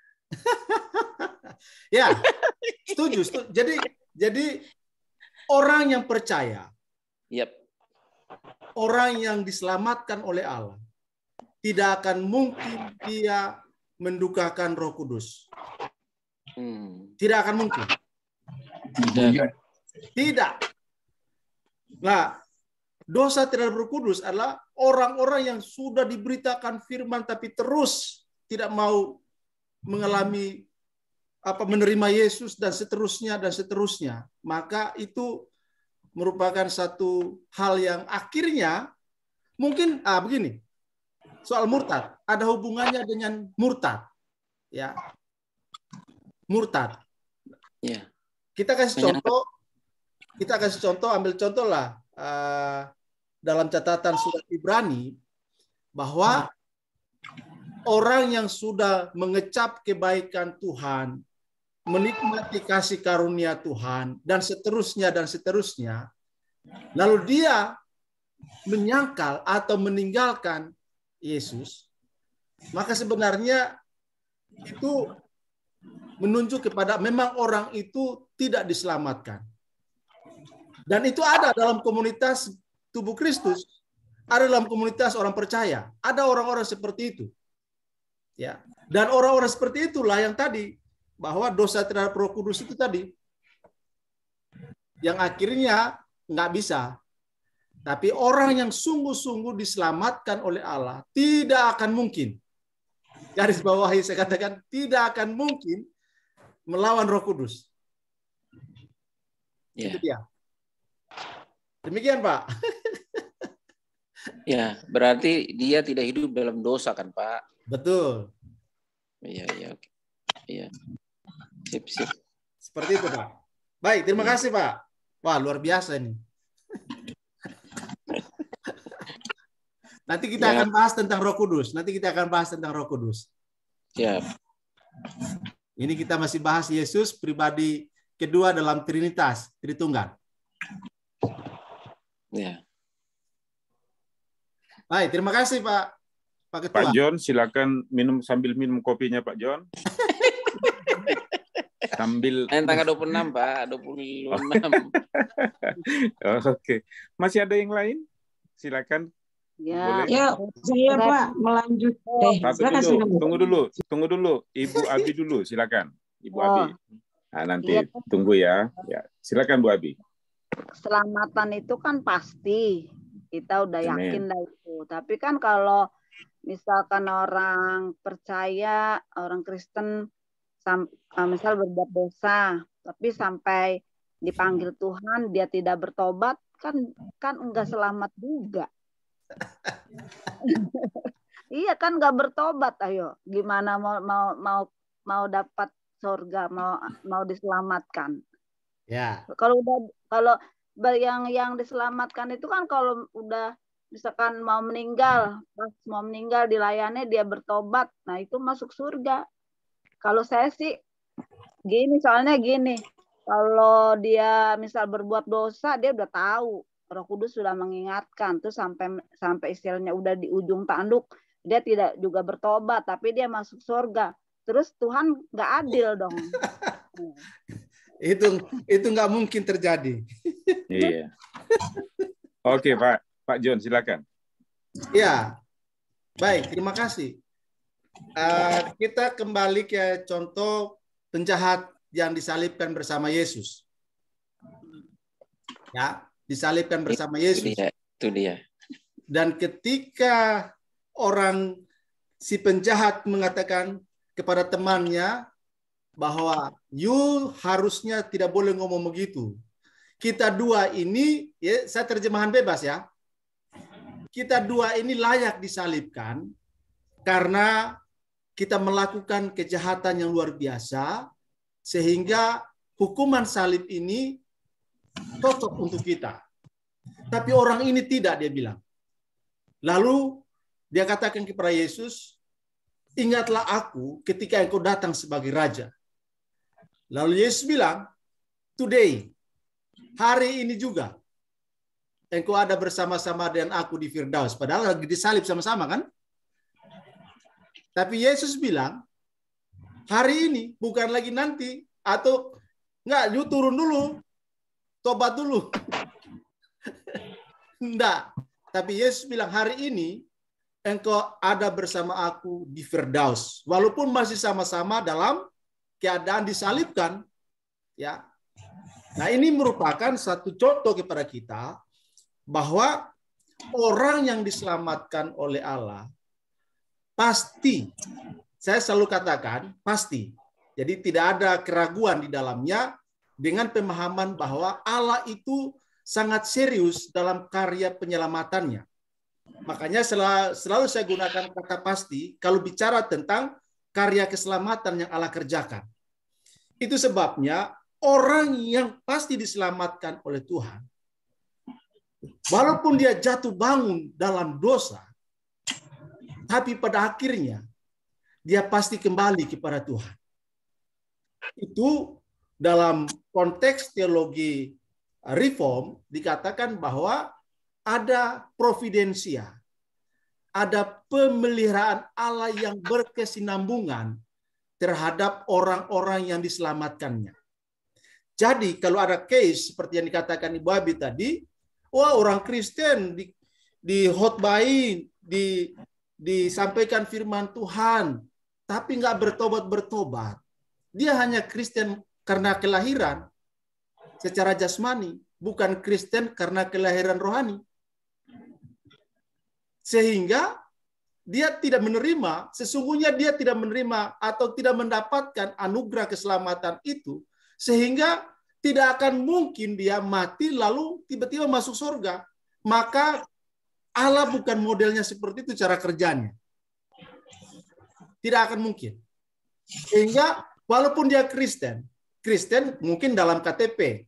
Ya, setuju. Jadi orang yang percaya, Yep. orang yang diselamatkan oleh Allah, tidak akan mungkin dia mendukakan Roh Kudus. Tidak akan mungkin. Tidak. Nah, dosa terhadap Roh Kudus adalah orang-orang yang sudah diberitakan firman tapi terus tidak mau mengalami menerima Yesus dan seterusnya. Maka itu merupakan satu hal yang akhirnya mungkin begini. Soal murtad, ada hubungannya dengan murtad. Ya. Murtad. Ya. Kita kasih contoh, ambil contoh lah dalam catatan surat Ibrani bahwa orang yang sudah mengecap kebaikan Tuhan, menikmati kasih karunia Tuhan, dan seterusnya, lalu dia menyangkal atau meninggalkan Yesus, maka sebenarnya itu menunjuk kepada memang orang itu tidak diselamatkan. Dan itu ada dalam komunitas tubuh Kristus, ada dalam komunitas orang percaya, ada orang-orang seperti itu. Ya. Dan orang-orang seperti itulah yang tadi, bahwa dosa terhadap Roh Kudus itu tadi, yang akhirnya nggak bisa. Tapi orang yang sungguh-sungguh diselamatkan oleh Allah, tidak akan mungkin. Garis bawahi saya katakan, tidak akan mungkin melawan Roh Kudus. Ya. Itu dia. Demikian Pak. Ya, berarti dia tidak hidup dalam dosa kan Pak? Betul. Iya, oke. Iya. Sip. Seperti itu Pak. Baik, terima kasih Pak. Wah, luar biasa ini. Nanti kita akan bahas tentang Roh Kudus. Siap. Ini kita masih bahas Yesus pribadi kedua dalam Trinitas, Tritunggal. Ya. Baik, terima kasih Pak Ketua. Pak John, silakan sambil minum kopinya Pak John. Sambil Tanggal 26 Pak, 26. Oke. Masih ada yang lain? Silakan. Ya, Boleh. Ya, saya Pak melanjut. Tunggu dulu. Ibu Abi dulu, silakan. Ibu Abi. Nah, nanti tunggu ya. Ya, silakan Bu Abi. keselamatan itu kan pasti. Kita udah yakin dah itu. Tapi kan kalau misalkan orang percaya, orang Kristen, misal berbuat dosa, tapi sampai dipanggil Tuhan, dia tidak bertobat, kan enggak selamat juga. Iya kan enggak bertobat, ayo. Gimana mau dapat surga, mau diselamatkan. Ya. Kalau yang diselamatkan itu kan kalau udah misalkan mau meninggal, pas mau meninggal dilayani dia bertobat, nah itu masuk surga. Kalau saya sih soalnya gini, kalau dia misal berbuat dosa, dia udah tahu, Roh Kudus sudah mengingatkan, tuh sampai istilahnya udah di ujung tanduk, dia tidak juga bertobat, tapi dia masuk surga. Terus Tuhan nggak adil dong. Itu nggak mungkin terjadi. Iya. Oke Pak John, silakan. Ya, Baik, terima kasih. Kita kembali ke contoh penjahat yang disalibkan bersama Yesus. Ya, disalibkan bersama Yesus. Itu dia. Dan ketika si penjahat mengatakan kepada temannya bahwa you harusnya tidak boleh ngomong begitu. Kita dua ini, ya, saya terjemahan bebas ya. Kita dua ini layak disalibkan karena kita melakukan kejahatan yang luar biasa sehingga hukuman salib ini cocok untuk kita. Tapi orang ini tidak, dia bilang. Lalu dia katakan kepada Yesus, ingatlah aku ketika engkau datang sebagai raja. Lalu Yesus bilang, today, hari ini juga, engkau ada bersama-sama dengan aku di Firdaus. Padahal lagi disalib sama-sama kan? Tapi Yesus bilang, hari ini, bukan lagi nanti. Atau, enggak, you turun dulu. Tobat dulu. Enggak. Tapi Yesus bilang, hari ini, engkau ada bersama aku di Firdaus. Walaupun masih sama-sama dalam keadaan disalibkan. Ya. Nah, ini merupakan satu contoh kepada kita bahwa orang yang diselamatkan oleh Allah pasti, saya selalu katakan pasti. Jadi tidak ada keraguan di dalamnya dengan pemahaman bahwa Allah itu sangat serius dalam karya penyelamatannya. Makanya selalu saya gunakan kata pasti kalau bicara tentang karya keselamatan yang Allah kerjakan. Itu sebabnya orang yang pasti diselamatkan oleh Tuhan, walaupun dia jatuh bangun dalam dosa, tapi pada akhirnya dia pasti kembali kepada Tuhan. Itu dalam konteks teologi reform dikatakan bahwa ada providensia, ada pemeliharaan Allah yang berkesinambungan terhadap orang-orang yang diselamatkannya. Jadi kalau ada case seperti yang dikatakan Ibu Abi tadi, wah orang Kristen dihotbahin, disampaikan firman Tuhan, tapi nggak bertobat-bertobat. Dia hanya Kristen karena kelahiran secara jasmani, bukan Kristen karena kelahiran rohani. Sehingga dia tidak menerima, sesungguhnya dia tidak menerima atau tidak mendapatkan anugerah keselamatan itu, sehingga tidak akan mungkin dia mati lalu tiba-tiba masuk surga. Maka Allah bukan modelnya seperti itu cara kerjanya. Tidak akan mungkin. Sehingga walaupun dia Kristen mungkin dalam KTP.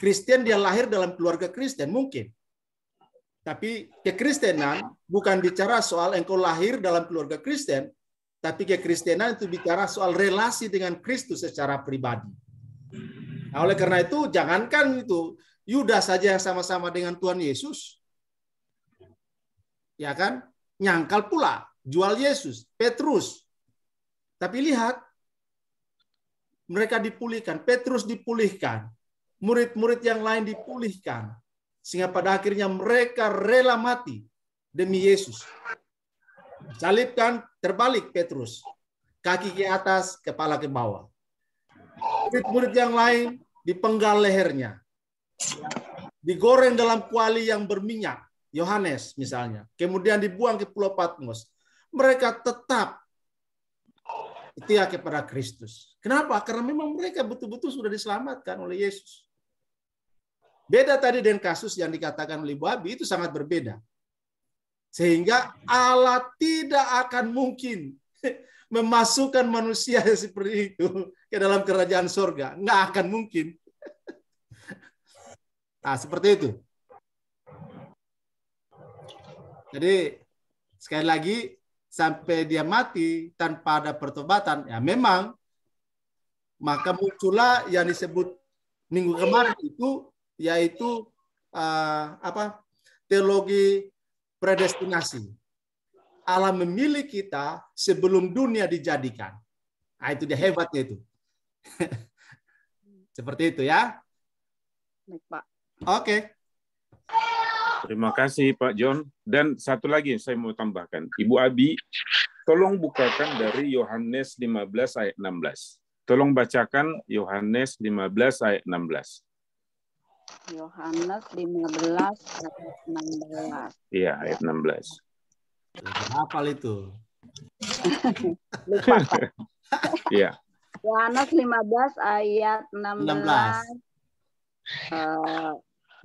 Kristen dia lahir dalam keluarga Kristen mungkin. Tapi kekristenan bukan bicara soal engkau lahir dalam keluarga Kristen, tapi kekristenan itu bicara soal relasi dengan Kristus secara pribadi. Nah, oleh karena itu jangankan itu Yudas saja yang sama-sama dengan Tuhan Yesus, ya kan, nyangkal pula jual Yesus, Petrus. Tapi lihat, mereka dipulihkan, Petrus dipulihkan, murid-murid yang lain dipulihkan, sehingga pada akhirnya mereka rela mati demi Yesus. Salibkan, terbalik Petrus, kaki ke atas, kepala ke bawah. Murid-murid yang lain dipenggal lehernya, digoreng dalam kuali yang berminyak, Yohanes misalnya, kemudian dibuang ke Pulau Patmos. Mereka tetap setia kepada Kristus. Kenapa? Karena memang mereka betul-betul sudah diselamatkan oleh Yesus. Beda tadi dengan kasus yang dikatakan oleh Ibu Abi, itu sangat berbeda. Sehingga Allah tidak akan mungkin memasukkan manusia seperti itu ke dalam kerajaan surga. Nggak akan mungkin. Nah, seperti itu. Jadi, sekali lagi, sampai dia mati tanpa ada pertobatan, ya memang, maka muncullah yang disebut minggu kemarin itu, yaitu teologi predestinasi. Allah memilih kita sebelum dunia dijadikan. Nah, itu dia hebatnya itu. Seperti itu ya. Baik, Pak. Oke. Terima kasih Pak John. Dan satu lagi yang saya mau tambahkan. Ibu Abi, tolong bukakan dari Yohanes 15 ayat 16. Tolong bacakan Yohanes 15 ayat 16. Yohanes 15 ayat 16. Iya, ayat 16. Hafal itu. Lupa, Pak. Iya. Yohanes 15 ayat 16.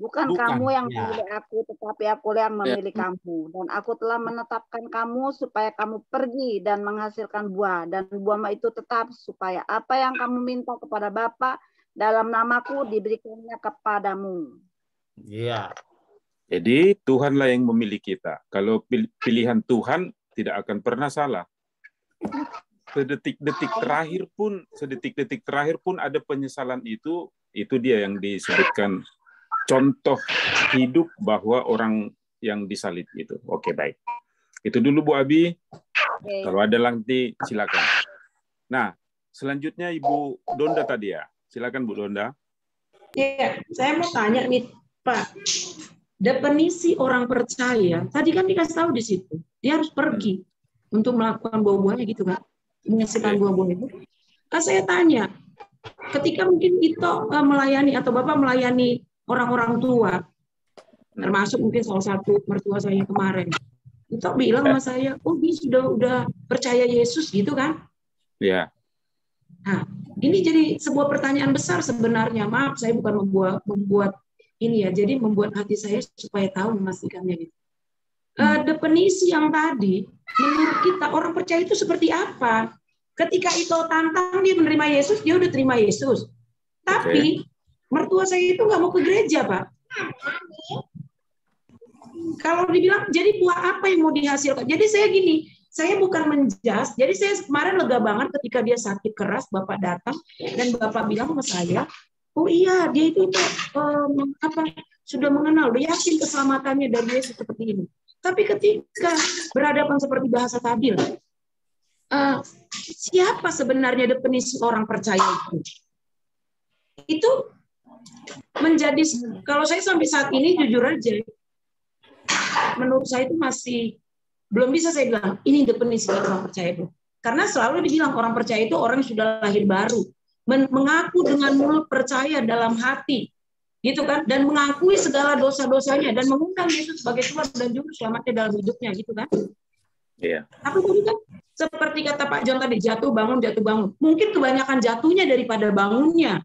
Bukan kamu yang memilih aku, tetapi aku yang memilih kamu. Dan aku telah menetapkan kamu supaya kamu pergi dan menghasilkan buah. Dan buah itu tetap, supaya apa yang kamu minta kepada Bapa dalam namaku diberikannya kepadamu. Iya. Jadi Tuhanlah yang memilih kita. Kalau pilihan Tuhan tidak akan pernah salah. Sedetik-detik terakhir pun ada penyesalan itu dia yang disebutkan contoh hidup bahwa orang yang disalib itu. Oke, baik. Itu dulu Bu Abi. Oke. Kalau ada nanti silakan. Nah, selanjutnya Ibu Donda tadi ya. Silakan Bu Donda. Iya, saya mau tanya nih Pak. Definisi orang percaya, tadi kan dikasih tahu di situ. Dia harus pergi untuk melakukan buah-buahnya gitu kan. Menghasilkan buah-buah itu. Nah, saya tanya, ketika mungkin Ito melayani atau Bapak melayani orang-orang tua, termasuk mungkin salah satu mertua saya kemarin, Ito bilang sama saya, oh dia sudah percaya Yesus gitu kan? Iya. Nah, ini jadi sebuah pertanyaan besar sebenarnya. Maaf, saya bukan membuat ini ya, jadi membuat hati saya supaya tahu memastikannya gitu. Definisi yang tadi, menurut kita orang percaya itu seperti apa? Ketika itu tantang dia menerima Yesus, dia udah terima Yesus. Tapi mertua saya itu nggak mau ke gereja, Pak. Kalau dibilang, jadi buah apa yang mau dihasilkan? Jadi saya gini, saya bukan menjas. Jadi saya kemarin lega banget ketika dia sakit keras, Bapak datang dan Bapak bilang sama saya, oh iya, dia itu sudah mengenal, udah yakin keselamatannya dari Yesus seperti ini. Tapi ketika berhadapan seperti bahasa tadi, siapa sebenarnya definisi orang percaya itu? Itu menjadi, kalau saya sampai saat ini jujur aja, menurut saya itu masih belum bisa saya bilang ini definisi orang percaya itu. Karena selalu dibilang orang percaya itu orang yang sudah lahir baru, mengaku dengan mulut percaya dalam hati, gitu kan, dan mengakui segala dosa-dosanya dan mengundang Yesus sebagai Tuhan dan juru selamatnya dalam hidupnya, gitu kan? Iya. Tapi kan seperti kata Pak John tadi, jatuh bangun. Mungkin kebanyakan jatuhnya daripada bangunnya.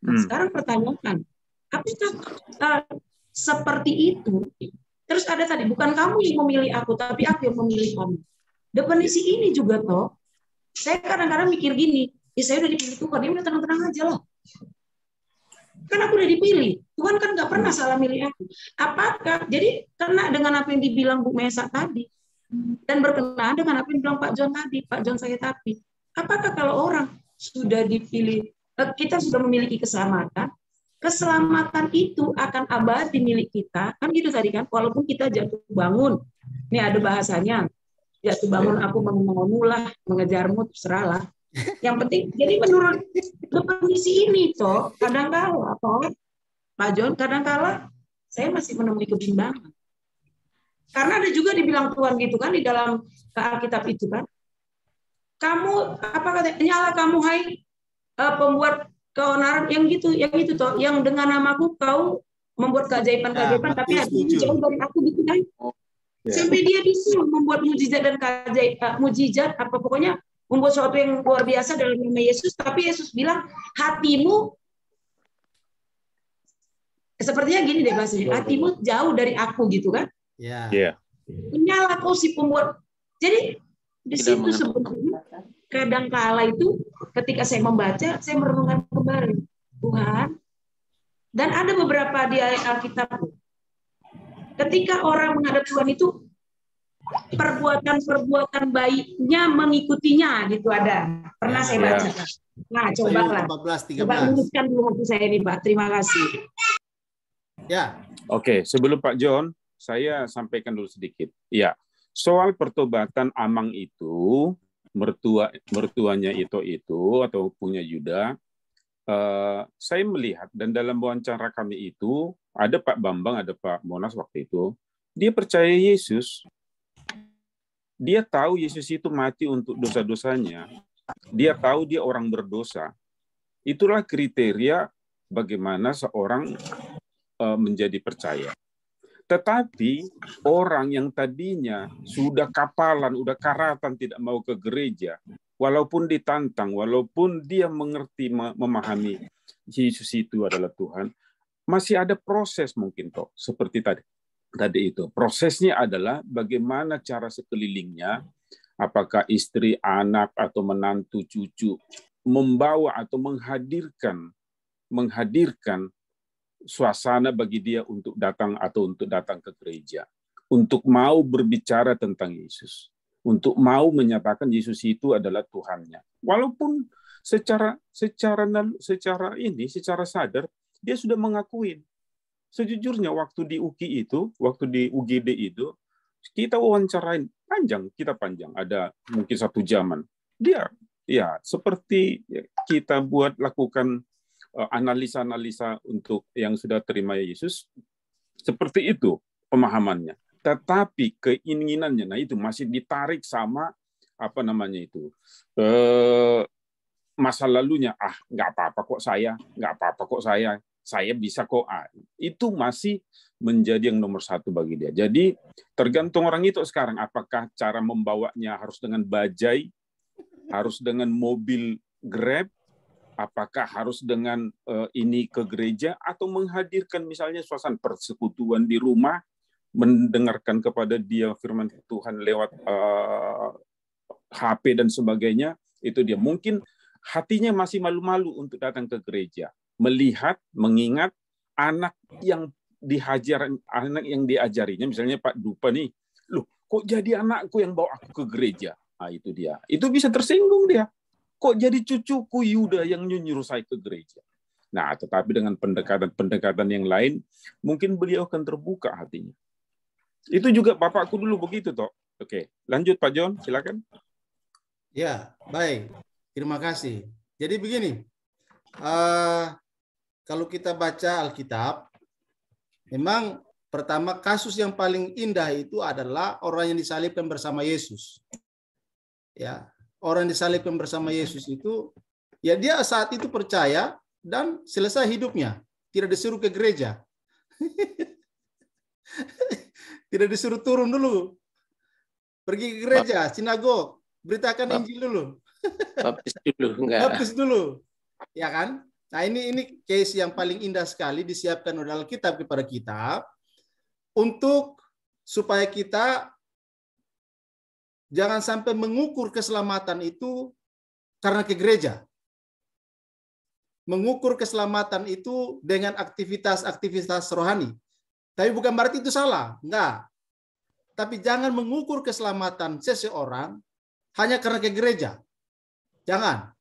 Nah, sekarang pertanyaan, apakah seperti itu? Terus ada tadi, bukan kamu yang memilih aku, tapi aku yang memilih kamu. Definisi ini juga toh, saya kadang-kadang mikir gini, saya udah dipilih Tuhan, ya udah tenang-tenang aja lah. Kan aku udah dipilih, Tuhan kan nggak pernah salah milih aku. Apakah, jadi kena dengan apa yang dibilang Bu Mesa tadi, dan berkenaan dengan apa yang dibilang Pak John tadi, Pak John saya tapi, apakah kalau orang sudah dipilih, kita sudah memiliki keselamatan, keselamatan itu akan abadi milik kita, kan gitu tadi kan, walaupun kita jatuh bangun, ini ada bahasanya, jatuh bangun aku mengejarmu lah, mengejarmu terserahlah. Yang penting, jadi menurut definisi ini toh, kadang-kala toh, Pak John, kadang-kala saya masih menemui kebimbangan. Karena ada juga dibilang Tuhan gitu kan di dalam Alkitab itu kan, kamu apa katanya, nyala kamu hai pembuat keonaran yang itu toh, yang dengan namaku kau membuat keajaiban-keajaiban, tapi hatimu jauh dari aku gitu kan. Sampai dia disuruh membuat mujizat dan mujizat apa pokoknya membuat sesuatu yang luar biasa dalam nama Yesus, tapi Yesus bilang hatimu sepertinya gini deh bahasanya, hatimu jauh dari aku gitu kan. Nyala kau si pembuat. Jadi di situ sebenarnya kadang-kala itu ketika saya membaca, saya merenungkan kembali Tuhan, dan ada beberapa di ayat Alkitab ketika orang menghadap Tuhan itu perbuatan baiknya mengikutinya gitu, ada pernah saya baca. Nah, cobalah. Coba luruskan dulu waktu saya ini, Pak. Terima kasih. Ya. Oke, sebelum Pak John, saya sampaikan dulu sedikit. Ya, soal pertobatan Amang itu, mertuanya itu atau punya Yuda, saya melihat dan dalam wawancara kami itu Ada Pak Bambang, ada Pak Monas waktu itu. Dia percaya Yesus. Dia tahu Yesus itu mati untuk dosa-dosanya. Dia tahu dia orang berdosa. Itulah kriteria bagaimana seorang menjadi percaya. Tetapi orang yang tadinya sudah kapalan, udah karatan tidak mau ke gereja, walaupun ditantang, walaupun dia mengerti, memahami Yesus itu adalah Tuhan, masih ada proses mungkin toh, seperti tadi itu. Prosesnya adalah bagaimana cara sekelilingnya, apakah istri, anak, atau menantu, cucu, membawa atau menghadirkan suasana bagi dia untuk datang ke gereja, untuk mau berbicara tentang Yesus, untuk mau menyatakan Yesus itu adalah Tuhannya. Walaupun secara sadar dia sudah mengakuin. Sejujurnya waktu di UGD itu, kita wawancarain panjang, ada mungkin 1 jaman. Dia ya seperti kita lakukan analisa untuk yang sudah terima Yesus, seperti itu pemahamannya. Tetapi keinginannya, nah itu masih ditarik sama masa lalunya. Nggak apa-apa kok saya bisa kok. Itu masih menjadi yang nomor 1 bagi dia. Jadi tergantung orang itu sekarang, apakah cara membawanya harus dengan bajai, harus dengan mobil Grab, apakah harus dengan ini ke gereja, atau menghadirkan misalnya suasana persekutuan di rumah, mendengarkan kepada dia firman Tuhan lewat HP dan sebagainya. Itu dia. Mungkin hatinya masih malu-malu untuk datang ke gereja, melihat, mengingat anak yang diajarinya, misalnya Pak Dupa nih, loh kok jadi anakku yang bawa aku ke gereja? Itu dia. Itu bisa tersinggung dia. Kok jadi cucuku Yuda yang nyuruh saya ke gereja? Nah, tetapi dengan pendekatan yang lain, mungkin beliau akan terbuka hatinya. Itu juga bapakku dulu begitu, toh. Oke, lanjut Pak John, silakan. Ya, baik. Terima kasih. Jadi begini, kalau kita baca Alkitab, memang pertama kasus yang paling indah itu adalah orang yang disalibkan bersama Yesus. Ya, orang yang disalibkan bersama Yesus itu, ya dia saat itu percaya dan selesai hidupnya, tidak disuruh ke gereja. Tidak disuruh turun dulu, pergi ke gereja, sinagog, beritakan Injil dulu. Baptis dulu, ya kan? Nah ini case yang paling indah sekali disiapkan oleh Alkitab kepada kita untuk supaya kita jangan sampai mengukur keselamatan itu karena ke gereja. Mengukur keselamatan itu dengan aktivitas-aktivitas rohani. Tapi bukan berarti itu salah, enggak. Tapi jangan mengukur keselamatan seseorang hanya karena ke gereja. Jangan.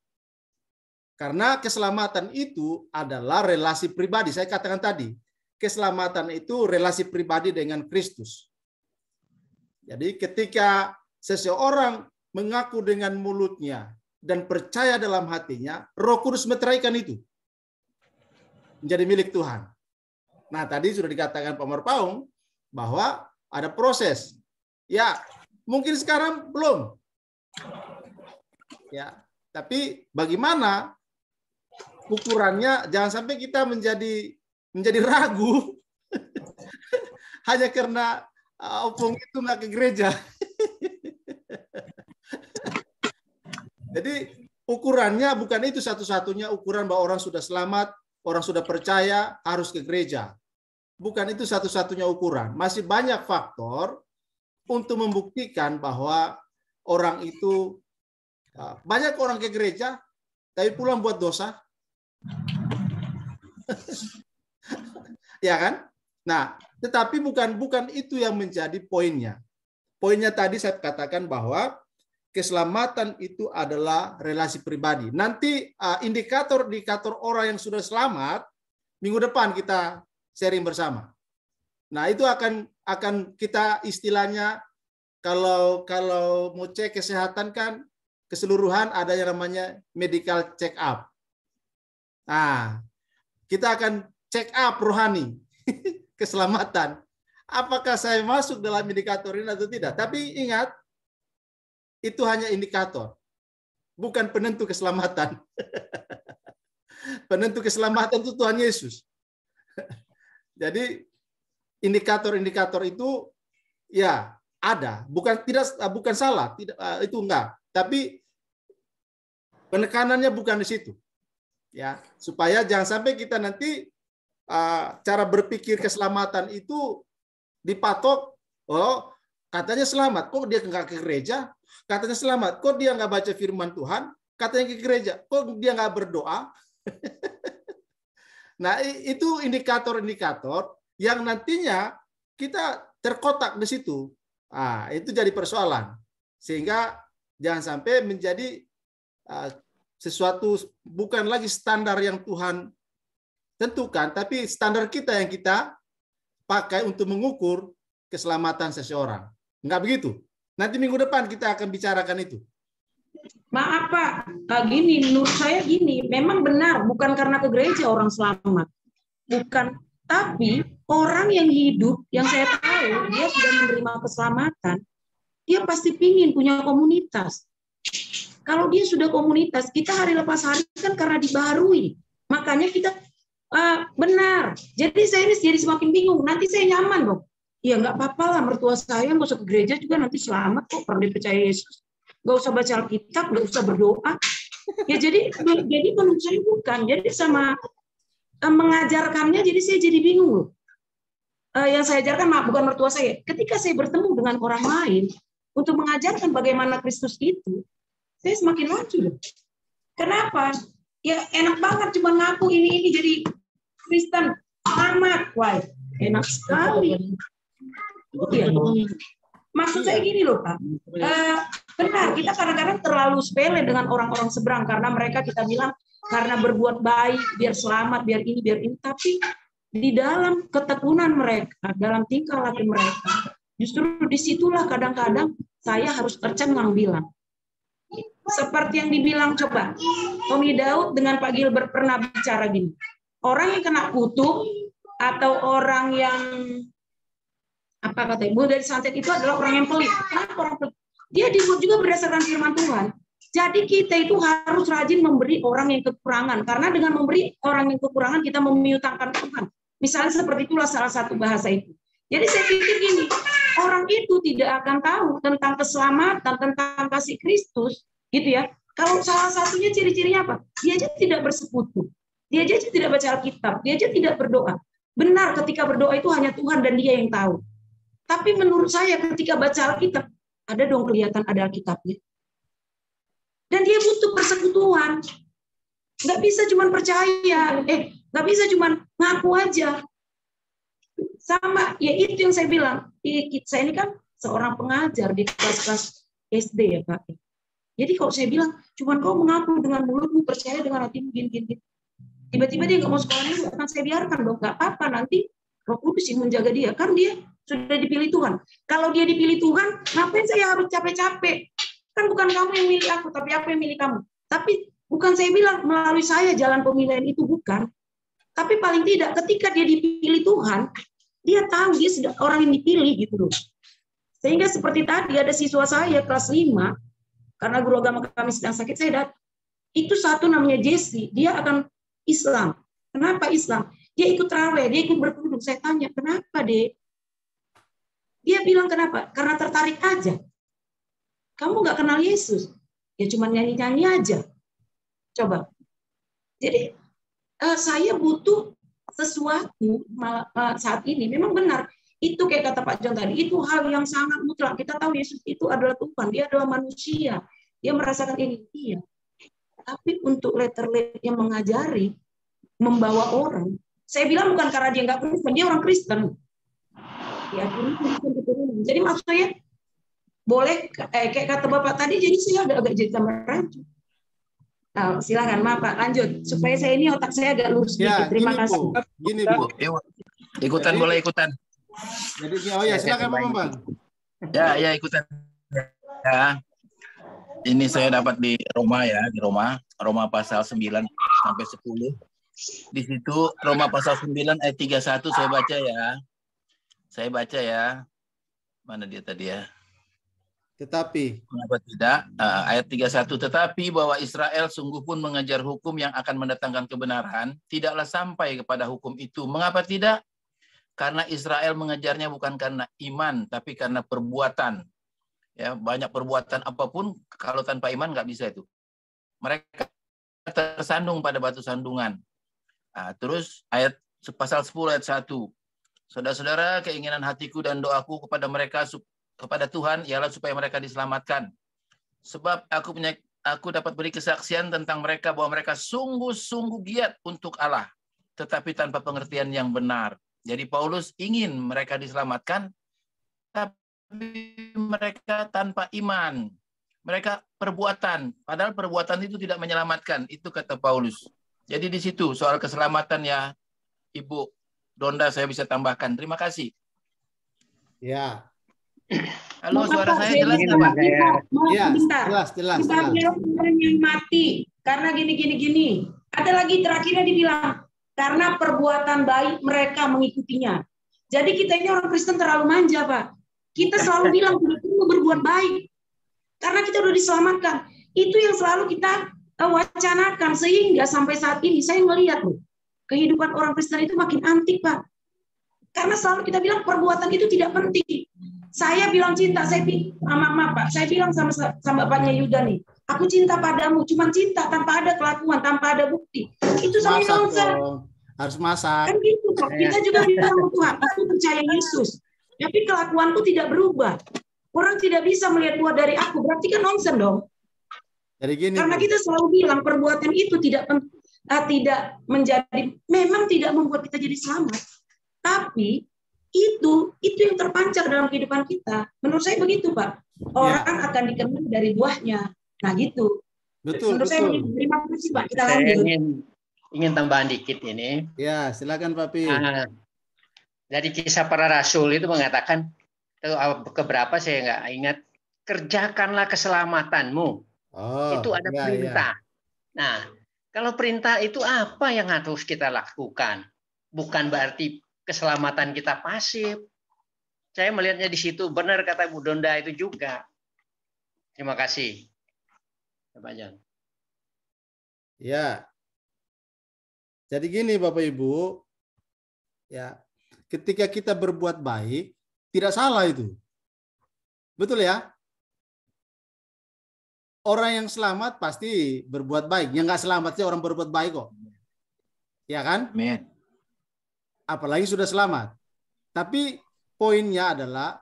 Karena keselamatan itu adalah relasi pribadi. Saya katakan tadi, keselamatan itu relasi pribadi dengan Kristus. Jadi ketika seseorang mengaku dengan mulutnya dan percaya dalam hatinya, Roh Kudus meteraikan itu menjadi milik Tuhan. Nah, tadi sudah dikatakan Pak Marpaung bahwa ada proses. Ya, mungkin sekarang belum. Ya, tapi bagaimana ukurannya? Jangan sampai kita menjadi ragu hanya karena opung itu nggak ke gereja. Jadi ukurannya bukan itu satu-satunya ukuran bahwa orang sudah selamat, orang sudah percaya harus ke gereja. Bukan itu satu-satunya ukuran. Masih banyak faktor untuk membuktikan bahwa orang itu, banyak orang ke gereja tapi pulang buat dosa. Ya kan? Nah, tetapi bukan itu yang menjadi poinnya. Poinnya tadi saya katakan bahwa keselamatan itu adalah relasi pribadi. Nanti indikator orang yang sudah selamat minggu depan kita sharing bersama. Nah, itu akan kita istilahnya kalau mau cek kesehatan kan keseluruhan ada yang namanya medical check up. Nah, kita akan check up rohani. keselamatan. Apakah saya masuk dalam indikator ini atau tidak? Tapi ingat, itu hanya indikator, bukan penentu keselamatan. Penentu keselamatan itu Tuhan Yesus. Jadi indikator-indikator itu ya ada, bukan salah, tidak, itu enggak. Tapi penekanannya bukan di situ. Ya, supaya jangan sampai kita nanti cara berpikir keselamatan itu dipatok, oh katanya selamat, kok dia nggak ke gereja? Katanya selamat, kok dia nggak baca firman Tuhan? Katanya ke gereja, kok dia nggak berdoa? Nah, itu indikator-indikator yang nantinya kita terkotak di situ. Itu jadi persoalan. Sehingga jangan sampai menjadi sesuatu bukan lagi standar yang Tuhan tentukan, tapi standar kita yang kita pakai untuk mengukur keselamatan seseorang. Enggak begitu? Nanti minggu depan kita akan bicarakan itu. Maaf Pak, gini, menurut saya gini, memang benar, bukan karena ke gereja orang selamat. Bukan, tapi orang yang hidup, yang saya tahu, dia sudah menerima keselamatan, dia pasti pingin punya komunitas. Kalau dia sudah komunitas, kita hari lepas hari kan karena dibaharui. Makanya kita benar. Jadi saya ini jadi semakin bingung. Nanti saya nyaman dong. Ya nggak apa-apa lah, mertua saya nggak usah ke gereja juga nanti selamat kok, pernah dipercaya Yesus. Nggak usah baca Alkitab, nggak usah berdoa. Ya jadi menurut saya bukan. Jadi sama mengajarkannya, jadi saya jadi bingung loh. Yang saya ajarkan bukan mertua saya. Ketika saya bertemu dengan orang lain untuk mengajarkan bagaimana Kristus itu, saya semakin maju loh. Kenapa? Ya enak banget cuma ngaku ini jadi Kristen amat, wah enak sekali. Ya. Maksud saya gini loh Pak, benar kita kadang-kadang terlalu sepele dengan orang-orang seberang karena mereka kita bilang karena berbuat baik biar selamat, biar ini, tapi di dalam ketekunan mereka, dalam tingkah laku mereka, justru disitulah kadang-kadang saya harus tercengang bilang. Seperti yang dibilang coba Tommy Daud dengan Pak Gilbert pernah bicara gini, orang yang kena kutuk atau orang yang apa katanya mudah disantet itu adalah orang yang pelit. Kenapa orang pelit? Dia dibuat juga berdasarkan firman Tuhan. Jadi kita itu harus rajin memberi orang yang kekurangan, karena dengan memberi orang yang kekurangan kita memiutangkan Tuhan. Misalnya seperti itulah salah satu bahasa itu. Jadi saya pikir gini, orang itu tidak akan tahu tentang keselamatan, tentang kasih Kristus, gitu ya. Kalau salah satunya ciri-cirinya apa? Dia aja tidak bersekutu, dia aja tidak baca Alkitab, dia aja tidak berdoa. Benar, ketika berdoa itu hanya Tuhan dan Dia yang tahu. Tapi menurut saya ketika baca Alkitab, ada dong kelihatan ada Alkitabnya. Dan dia butuh persekutuan. Nggak bisa cuma percaya, nggak bisa cuma ngaku aja. Sama, ya itu yang saya bilang. Saya ini kan seorang pengajar di kelas-kelas SD ya Pak. Jadi kalau saya bilang, cuma kau mengaku dengan mulutmu, percaya dengan hatimu, gini. Tiba-tiba dia nggak mau sekolah ini, akan saya biarkan dong. Nggak apa-apa, nanti Roh Kudus yang menjaga dia. Kan dia sudah dipilih Tuhan. Kalau dia dipilih Tuhan, ngapain saya harus capek-capek? Kan bukan kamu yang milih aku, tapi aku yang milih kamu. Tapi bukan saya bilang melalui saya jalan pemilihan itu, bukan. Tapi paling tidak ketika dia dipilih Tuhan, dia tahu dia sudah orang yang dipilih gitu loh. Sehingga seperti tadi ada siswa saya kelas 5, karena guru agama kami sedang sakit, saya datang. Itu satu namanya Jesse, dia akan Islam. Kenapa Islam? Dia ikut raweh, dia ikut berkerudung. Saya tanya, kenapa Dek? Dia bilang kenapa? Karena tertarik aja. Kamu nggak kenal Yesus, ya cuma nyanyi-nyanyi aja. Coba. Jadi saya butuh sesuatu saat ini. Memang benar. Itu kayak kata Pak John tadi, itu hal yang sangat mutlak. Kita tahu Yesus itu adalah Tuhan, dia adalah manusia. Dia merasakan ini. Iya. Tapi untuk letter-letter yang mengajari, membawa orang, saya bilang bukan karena dia nggak Kristen, dia orang Kristen. Ya, jadi maksudnya boleh kayak kata Bapak tadi, jadi saya agak jadi tambah rancu. Nah, silakan maaf Pak, lanjut supaya saya ini otak saya agak lurus sedikit. Terima kasih. Gini Bu. Ikutan jadi, boleh ikutan. Jadi ya silakan Pak Bambang. Ya ikutan. Ya. Ini saya dapat di Roma ya, di Roma pasal 9 sampai 10. Di situ Roma pasal 9 ayat 31 saya baca ya. Saya baca ya. Mana dia tadi ya? Tetapi. Mengapa tidak? Ayat 31. Tetapi bahwa Israel sungguh pun mengejar hukum yang akan mendatangkan kebenaran, tidaklah sampai kepada hukum itu. Mengapa tidak? Karena Israel mengejarnya bukan karena iman, tapi karena perbuatan. Ya, banyak perbuatan apapun, kalau tanpa iman nggak bisa itu. Mereka tersandung pada batu sandungan. Terus ayat pasal 10 ayat 1. Saudara-saudara, keinginan hatiku dan doaku kepada mereka, kepada Tuhan, ialah supaya mereka diselamatkan. Sebab aku dapat beri kesaksian tentang mereka bahwa mereka sungguh-sungguh giat untuk Allah, tetapi tanpa pengertian yang benar. Jadi Paulus ingin mereka diselamatkan, tapi mereka tanpa iman. Mereka perbuatan, padahal perbuatan itu tidak menyelamatkan. Itu kata Paulus. Jadi di situ soal keselamatan ya, Ibu Donda, saya bisa tambahkan. Terima kasih. Ya. Halo, suara saya jelas nggak, Pak? Ya, jelas. Kita orang yang mati karena gini. Ada lagi terakhirnya dibilang karena perbuatan baik mereka mengikutinya. Jadi kita ini orang Kristen terlalu manja, Pak. Kita selalu bilang kita perlu berbuat baik karena kita udah diselamatkan. Itu yang selalu kita wacanakan sehingga sampai saat ini saya melihat loh, kehidupan orang Kristen itu makin antik, Pak. Karena selalu kita bilang perbuatan itu tidak penting. Saya bilang cinta, saya bilang sama bapaknya Yuda nih, aku cinta padamu, cuma cinta tanpa ada kelakuan, tanpa ada bukti. Itu sama nonsens. Harus masak. Kan gitu, Pak. Kita juga bilang Tuhan, aku percaya Yesus, tapi kelakuanku tidak berubah. Orang tidak bisa melihat Tuhan dari aku, berarti kan nonsens dong. Jadi gini, karena kita selalu bilang perbuatan itu tidak menjadi, memang tidak membuat kita jadi selamat, tapi itu yang terpancar dalam kehidupan kita. Menurut saya begitu, Pak. Orang akan dikenal dari buahnya. Nah gitu. Betul. Menurut saya begitu. Terima kasih, Pak. Kita lanjut. Saya ingin tambahan dikit ini. Ya, silakan Pak Pi. Dari Kisah Para Rasul itu mengatakan, keberapa saya nggak ingat, kerjakanlah keselamatanmu. Itu ada perintah. Nah, kalau perintah itu apa yang harus kita lakukan? Bukan berarti keselamatan kita pasif. Saya melihatnya di situ, benar kata Bu Donda itu juga. Terima kasih. Pak Jan. Ya. Jadi gini Bapak Ibu, ya, ketika kita berbuat baik, tidak salah itu. Betul ya? Orang yang selamat pasti berbuat baik. Yang nggak selamat sih orang berbuat baik kok. Ya kan? Amin. Apalagi sudah selamat. Tapi poinnya adalah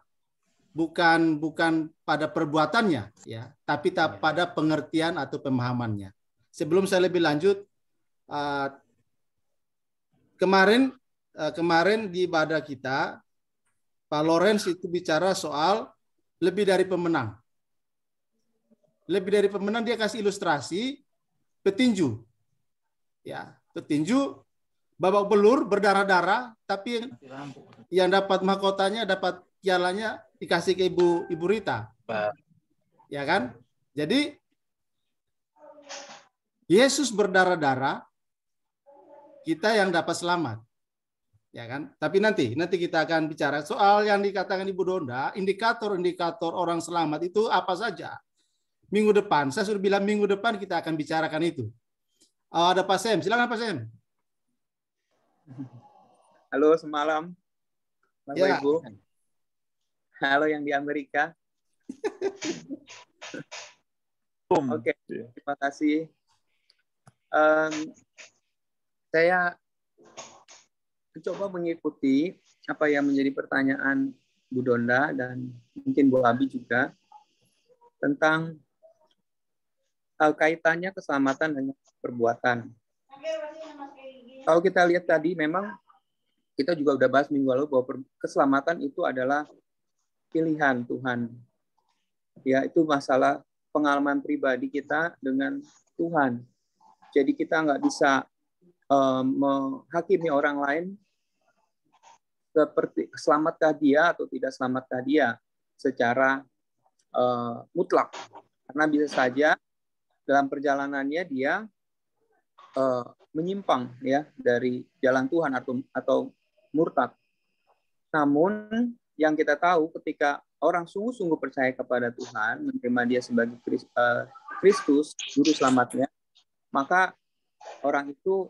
bukan pada perbuatannya, ya, tapi pada pengertian atau pemahamannya. Sebelum saya lebih lanjut, kemarin di ibadah kita, Pak Lawrence itu bicara soal lebih dari pemenang. Lebih dari pemenang, dia kasih ilustrasi petinju. Ya, petinju babak belur berdarah-darah, tapi yang dapat mahkotanya, dapat pialanya dikasih ke Ibu Rita. Ya kan? Jadi Yesus berdarah-darah, kita yang dapat selamat. Ya kan? Tapi nanti kita akan bicara soal yang dikatakan Ibu Donda, indikator-indikator orang selamat itu apa saja. Minggu depan, saya sudah bilang minggu depan kita akan bicarakan itu. Ada Pak Sem, silakan Pak Sem. Halo, semalam Bapak Ibu. Halo yang di Amerika. Oke, terima kasih. Saya mencoba mengikuti apa yang menjadi pertanyaan Bu Donda dan mungkin Bu Abi juga tentang kaitannya keselamatan dengan perbuatan. Kalau kita lihat tadi, memang kita juga udah bahas minggu lalu bahwa keselamatan itu adalah pilihan Tuhan. Ya, itu masalah pengalaman pribadi kita dengan Tuhan. Jadi kita nggak bisa menghakimi orang lain seperti selamatkah dia atau tidak selamatkah dia secara mutlak. Karena bisa saja dalam perjalanannya dia menyimpang ya dari jalan Tuhan atau murtad. Namun yang kita tahu ketika orang sungguh-sungguh percaya kepada Tuhan, menerima Dia sebagai Kristus, juru selamatnya, maka orang itu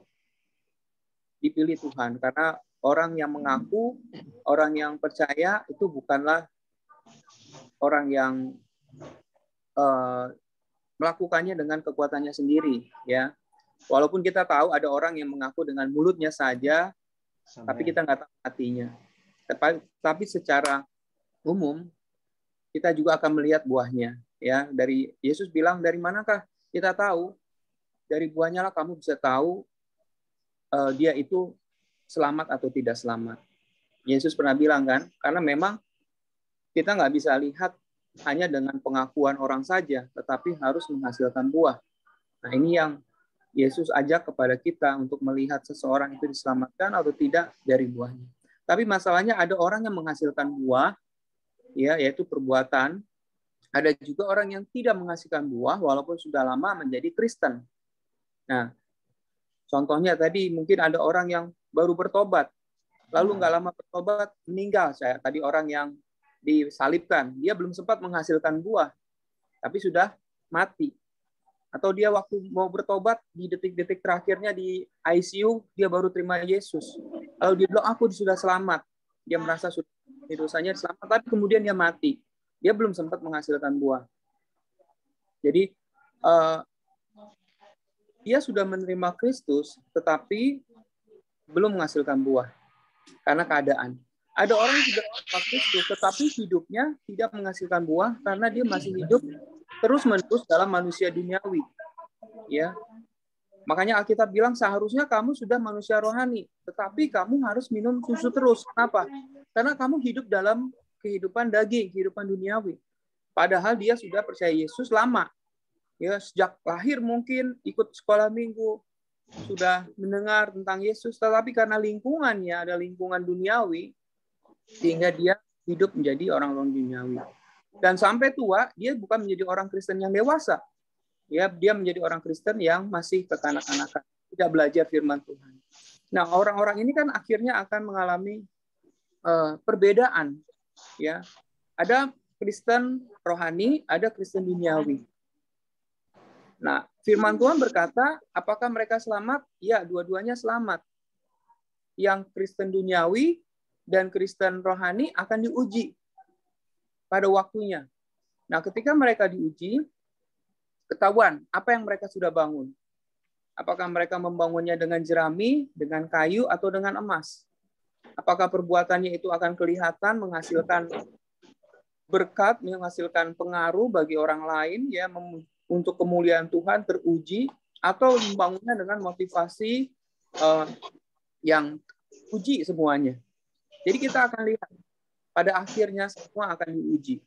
dipilih Tuhan. Karena orang yang mengaku, orang yang percaya itu bukanlah orang yang melakukannya dengan kekuatannya sendiri, ya. Walaupun kita tahu ada orang yang mengaku dengan mulutnya saja, tapi kita nggak tahu hatinya. Tapi secara umum kita juga akan melihat buahnya, ya. Dari Yesus bilang, dari manakah kita tahu? Dari buahnya lah kamu bisa tahu dia itu selamat atau tidak selamat. Yesus pernah bilang kan, karena memang kita nggak bisa lihat hanya dengan pengakuan orang saja, tetapi harus menghasilkan buah. Nah, ini yang Yesus ajak kepada kita untuk melihat seseorang itu diselamatkan atau tidak dari buahnya. Tapi masalahnya ada orang yang menghasilkan buah, ya, yaitu perbuatan. Ada juga orang yang tidak menghasilkan buah walaupun sudah lama menjadi Kristen. Nah, contohnya tadi mungkin ada orang yang baru bertobat, lalu nggak lama bertobat meninggal. Saya tadi orang yang disalibkan, dia belum sempat menghasilkan buah, tapi sudah mati. Atau dia waktu mau bertobat di detik-detik terakhirnya di ICU, dia baru terima Yesus. Lalu dia bilang, aku sudah selamat. Dia merasa sudah dosanya selamat, tapi kemudian dia mati. Dia belum sempat menghasilkan buah. Jadi dia sudah menerima Kristus, tetapi belum menghasilkan buah karena keadaan. Ada orang yang sudah menerima Kristus, tetapi hidupnya tidak menghasilkan buah karena dia masih hidup terus-menerus dalam manusia duniawi. Ya. Makanya Alkitab bilang seharusnya kamu sudah manusia rohani, tetapi kamu harus minum susu terus. Kenapa? Karena kamu hidup dalam kehidupan daging, kehidupan duniawi. Padahal dia sudah percaya Yesus lama. Ya, sejak lahir mungkin ikut sekolah minggu, sudah mendengar tentang Yesus, tetapi karena lingkungannya ada lingkungan duniawi, sehingga dia hidup menjadi orang-orang duniawi. Dan sampai tua, dia bukan menjadi orang Kristen yang dewasa. Ya, dia menjadi orang Kristen yang masih kekanak-kanakan, tidak belajar firman Tuhan. Nah, orang-orang ini kan akhirnya akan mengalami perbedaan. Ya, ada Kristen rohani, ada Kristen duniawi. Nah, firman Tuhan berkata, apakah mereka selamat? Ya, dua-duanya selamat. Yang Kristen duniawi dan Kristen rohani akan diuji pada waktunya. Nah, ketika mereka diuji, ketahuan apa yang mereka sudah bangun. Apakah mereka membangunnya dengan jerami, dengan kayu, atau dengan emas? Apakah perbuatannya itu akan kelihatan menghasilkan berkat, menghasilkan pengaruh bagi orang lain, ya, untuk kemuliaan Tuhan teruji, atau membangunnya dengan motivasi yang uji semuanya. Jadi kita akan lihat pada akhirnya semua akan diuji.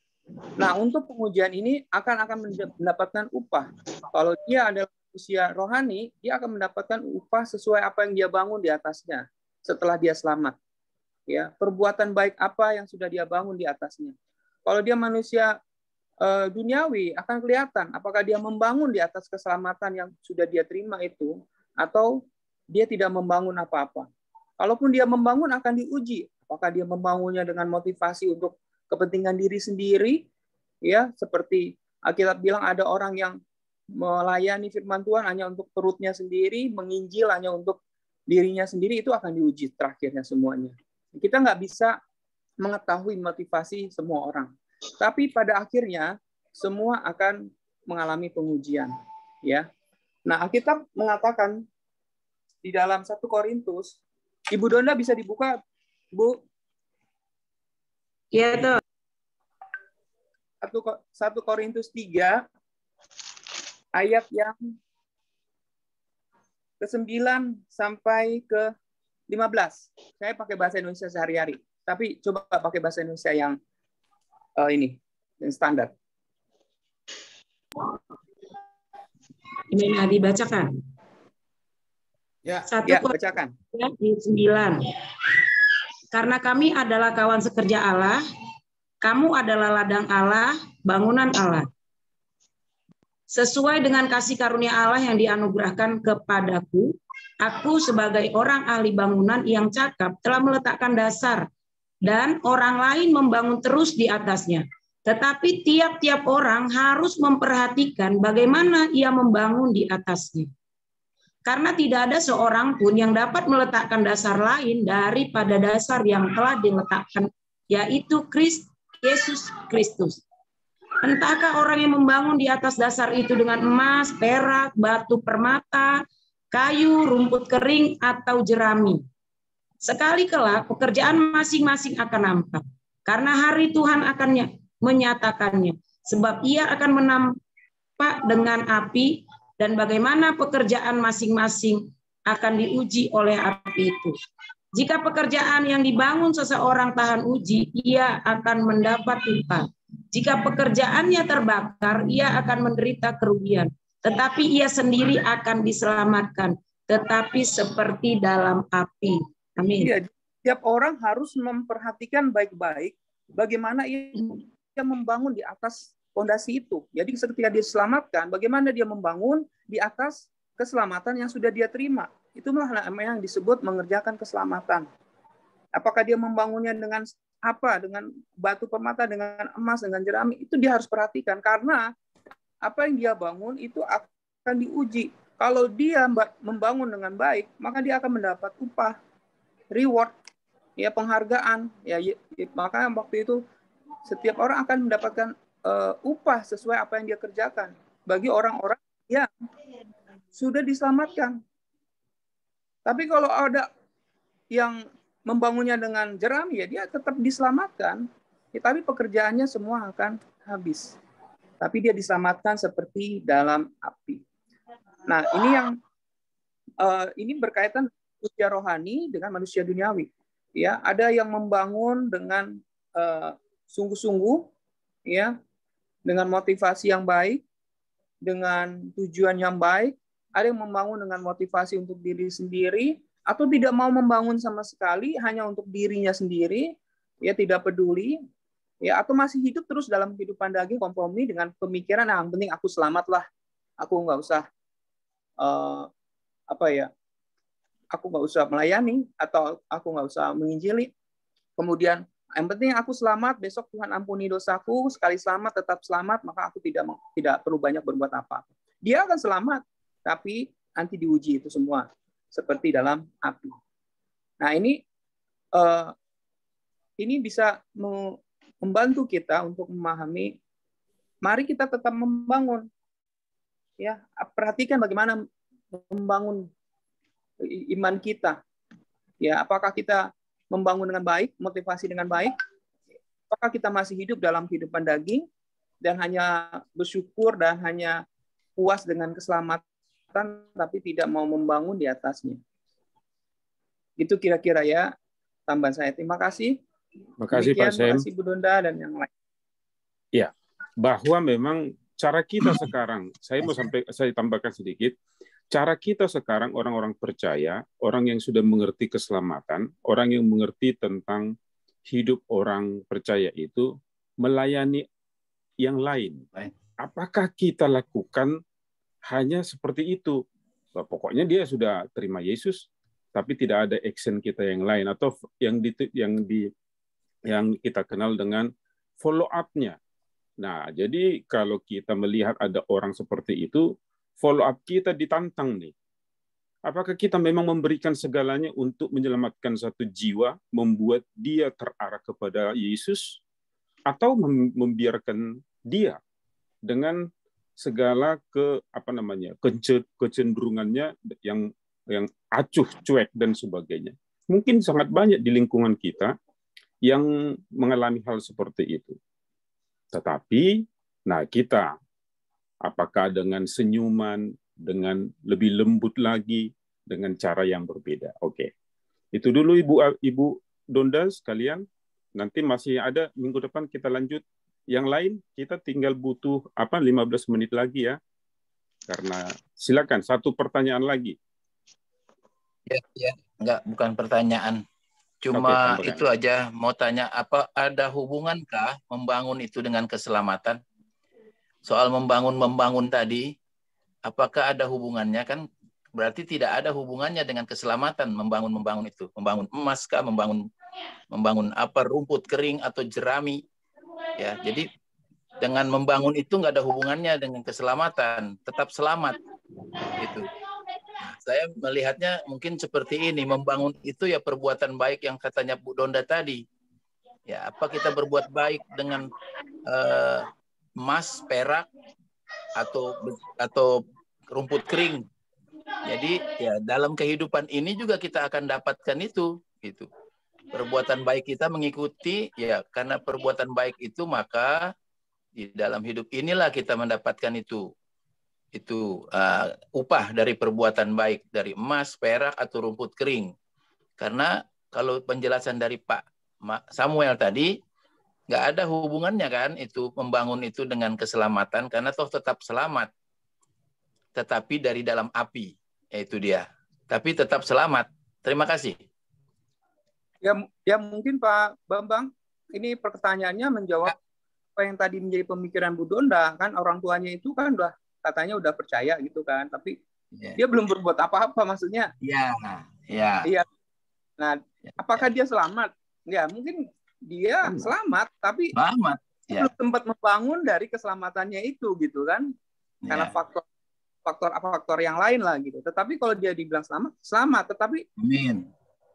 Nah, untuk pengujian ini akan mendapatkan upah. Kalau dia adalah manusia rohani, dia akan mendapatkan upah sesuai apa yang dia bangun di atasnya setelah dia selamat. Ya, perbuatan baik apa yang sudah dia bangun di atasnya. Kalau dia manusia duniawi, akan kelihatan apakah dia membangun di atas keselamatan yang sudah dia terima itu, atau dia tidak membangun apa-apa. Kalaupun dia membangun, akan diuji. Apakah dia membangunnya dengan motivasi untuk kepentingan diri sendiri, ya, seperti Alkitab bilang ada orang yang melayani firman Tuhan hanya untuk perutnya sendiri, menginjil hanya untuk dirinya sendiri, itu akan diuji terakhirnya semuanya. Kita nggak bisa mengetahui motivasi semua orang, tapi pada akhirnya semua akan mengalami pengujian, ya. Nah, Alkitab mengatakan di dalam 1 Korintus, Ibu Donda bisa dibuka, Bu? Iya, tuh. 1 Korintus 3 ayat yang ke-9 sampai ke-15. Saya pakai bahasa Indonesia sehari-hari, tapi coba pakai bahasa Indonesia yang ini, yang standar. Ini dibacakan. Ya, 1 ya, bacakan. 9. Karena kami adalah kawan sekerja Allah, kamu adalah ladang Allah, bangunan Allah. Sesuai dengan kasih karunia Allah yang dianugerahkan kepadaku, aku sebagai orang ahli bangunan yang cakap telah meletakkan dasar dan orang lain membangun terus di atasnya. Tetapi tiap-tiap orang harus memperhatikan bagaimana ia membangun di atasnya. Karena tidak ada seorang pun yang dapat meletakkan dasar lain daripada dasar yang telah diletakkan, yaitu Yesus Kristus. Entahkah orang yang membangun di atas dasar itu dengan emas, perak, batu permata, kayu, rumput kering, atau jerami. Sekali kelak pekerjaan masing-masing akan nampak. Karena hari Tuhan akan menyatakannya. Sebab ia akan menampak dengan api, dan bagaimana pekerjaan masing-masing akan diuji oleh api itu. Jika pekerjaan yang dibangun seseorang tahan uji, ia akan mendapat upah. Jika pekerjaannya terbakar, ia akan menderita kerugian. Tetapi ia sendiri akan diselamatkan, tetapi seperti dalam api. Amin. Ya, tiap orang harus memperhatikan baik-baik bagaimana ia membangun di atas fondasi itu. Jadi ketika dia diselamatkan, bagaimana dia membangun di atas keselamatan yang sudah dia terima. Itulah yang disebut mengerjakan keselamatan. Apakah dia membangunnya dengan apa? Dengan batu permata, dengan emas, dengan jerami. Itu dia harus perhatikan. Karena apa yang dia bangun itu akan diuji. Kalau dia membangun dengan baik, maka dia akan mendapat upah, reward, ya, penghargaan. Ya, maka waktu itu setiap orang akan mendapatkan upah sesuai apa yang dia kerjakan. Bagi orang-orang yang sudah diselamatkan. Tapi kalau ada yang membangunnya dengan jerami, ya dia tetap diselamatkan. Ya, tapi pekerjaannya semua akan habis. Tapi dia diselamatkan seperti dalam api. Nah, ini berkaitan manusia rohani dengan manusia duniawi. Ya, ada yang membangun dengan sungguh-sungguh, ya, dengan motivasi yang baik, dengan tujuan yang baik. Ada yang membangun dengan motivasi untuk diri sendiri, atau tidak mau membangun sama sekali, hanya untuk dirinya sendiri, ya, tidak peduli, ya, atau masih hidup terus dalam kehidupan daging, kompromi dengan pemikiran yang penting aku selamatlah, aku nggak usah aku nggak usah melayani, atau aku nggak usah menginjili. Kemudian yang penting aku selamat, besok Tuhan ampuni dosaku, sekali selamat tetap selamat, maka aku tidak perlu banyak berbuat apa. Dia akan selamat, tapi nanti diuji itu semua seperti dalam api. Nah, ini bisa membantu kita untuk memahami. Mari kita tetap membangun. Ya, perhatikan bagaimana membangun iman kita. Ya, apakah kita membangun dengan baik, motivasi dengan baik? Apakah kita masih hidup dalam kehidupan daging dan hanya bersyukur dan hanya puas dengan keselamatan, tapi tidak mau membangun di atasnya? Itu kira-kira ya tambahan saya. Terima kasih. Terima kasih Pak Sam. Terima kasih Bu Donda dan yang lain. Ya, bahwa memang cara kita sekarang, saya tambahkan sedikit, cara kita sekarang orang-orang percaya, orang yang sudah mengerti keselamatan, orang yang mengerti tentang hidup orang percaya itu melayani yang lain. Apakah kita lakukan hanya seperti itu? Pokoknya dia sudah terima Yesus, tapi tidak ada action kita yang lain, atau yang kita kenal dengan follow up-nya. Nah, jadi kalau kita melihat ada orang seperti itu, follow up kita ditantang nih. Apakah kita memang memberikan segalanya untuk menyelamatkan satu jiwa, membuat dia terarah kepada Yesus, atau membiarkan dia dengan segala kecenderungannya yang acuh, cuek dan sebagainya? Mungkin sangat banyak di lingkungan kita yang mengalami hal seperti itu. Tetapi, kita apakah dengan senyuman, dengan lebih lembut lagi, dengan cara yang berbeda? Oke. Itu dulu Ibu Donda sekalian. Nanti masih ada minggu depan kita lanjut. Yang lain kita tinggal butuh 15 menit lagi ya. Karena silakan satu pertanyaan lagi. Ya, bukan pertanyaan. Cuma itu aja mau tanya, apa ada hubungankah membangun itu dengan keselamatan? soal membangun tadi, apakah ada hubungannya? Kan berarti tidak ada hubungannya dengan keselamatan membangun itu. Membangun emas kah, membangun apa, rumput kering atau jerami. Ya, jadi dengan membangun itu nggak ada hubungannya dengan keselamatan, tetap selamat. Itu. Nah, saya melihatnya mungkin seperti ini, membangun itu ya perbuatan baik yang katanya Bu Donda tadi. Ya, apa kita berbuat baik dengan emas, perak, atau rumput kering. Jadi ya dalam kehidupan ini juga kita akan dapatkan itu, gitu. Perbuatan baik kita mengikuti, ya karena perbuatan baik itu maka di dalam hidup inilah kita mendapatkan itu upah dari perbuatan baik, dari emas, perak atau rumput kering. Karena kalau penjelasan dari Pak Samuel tadi, nggak ada hubungannya kan itu membangun itu dengan keselamatan, karena toh tetap selamat, tetapi dari dalam api, yaitu dia. Tapi tetap selamat. Terima kasih. Ya mungkin Pak Bambang, ini pertanyaannya menjawab apa yang tadi menjadi pemikiran Bu Donda, kan orang tuanya itu kan katanya udah percaya gitu kan, tapi dia belum berbuat apa-apa, maksudnya. Iya. Nah, apakah dia selamat? Ya, mungkin dia selamat, tapi belum sempat membangun dari keselamatannya itu gitu kan, karena faktor yang lain lah gitu. Tetapi kalau dia dibilang selamat, tetapi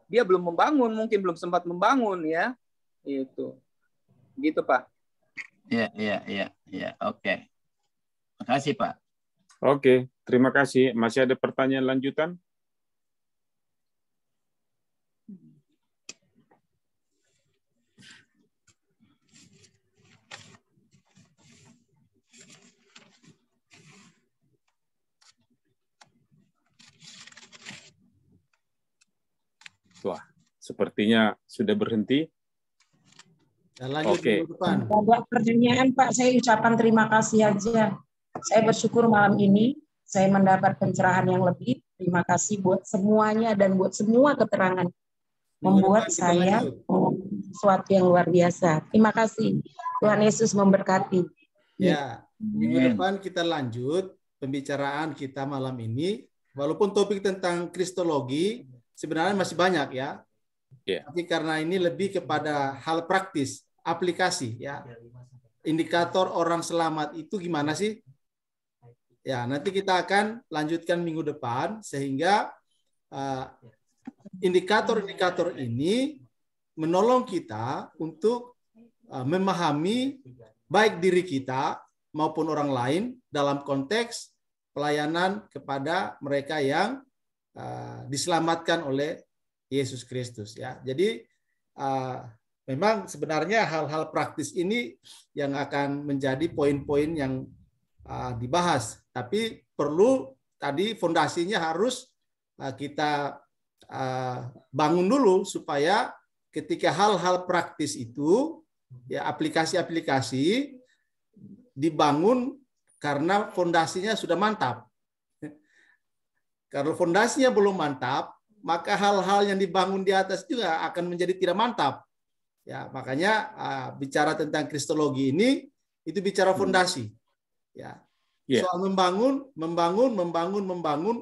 dia belum membangun, mungkin belum sempat membangun ya, itu, gitu Pak. Iya. Oke. Makasih Pak. Oke, terima kasih. Masih ada pertanyaan lanjutan? Wah, sepertinya sudah berhenti. Oke. Ada pertanyaan Pak, saya ucapan terima kasih aja. Saya bersyukur malam ini saya mendapat pencerahan yang lebih. Terima kasih buat semuanya dan buat semua keterangan. Membuat saya sesuatu yang luar biasa. Terima kasih. Tuhan Yesus memberkati. Ya, minggu depan kita lanjut pembicaraan kita malam ini. Walaupun topik tentang kristologi sebenarnya masih banyak ya. Tapi karena ini lebih kepada hal praktis, aplikasi ya. Indikator orang selamat itu gimana sih? Ya, nanti kita akan lanjutkan minggu depan sehingga indikator-indikator ini menolong kita untuk memahami baik diri kita maupun orang lain dalam konteks pelayanan kepada mereka yang diselamatkan oleh Yesus Kristus ya. Jadi memang sebenarnya hal-hal praktis ini yang akan menjadi poin-poin yang dibahas, tapi perlu tadi fondasinya harus kita bangun dulu supaya ketika hal-hal praktis itu ya aplikasi-aplikasi dibangun karena fondasinya sudah mantap. Kalau fondasinya belum mantap, maka hal-hal yang dibangun di atas juga akan menjadi tidak mantap. Ya, makanya bicara tentang kristologi ini itu bicara fondasi. Ya. Soal membangun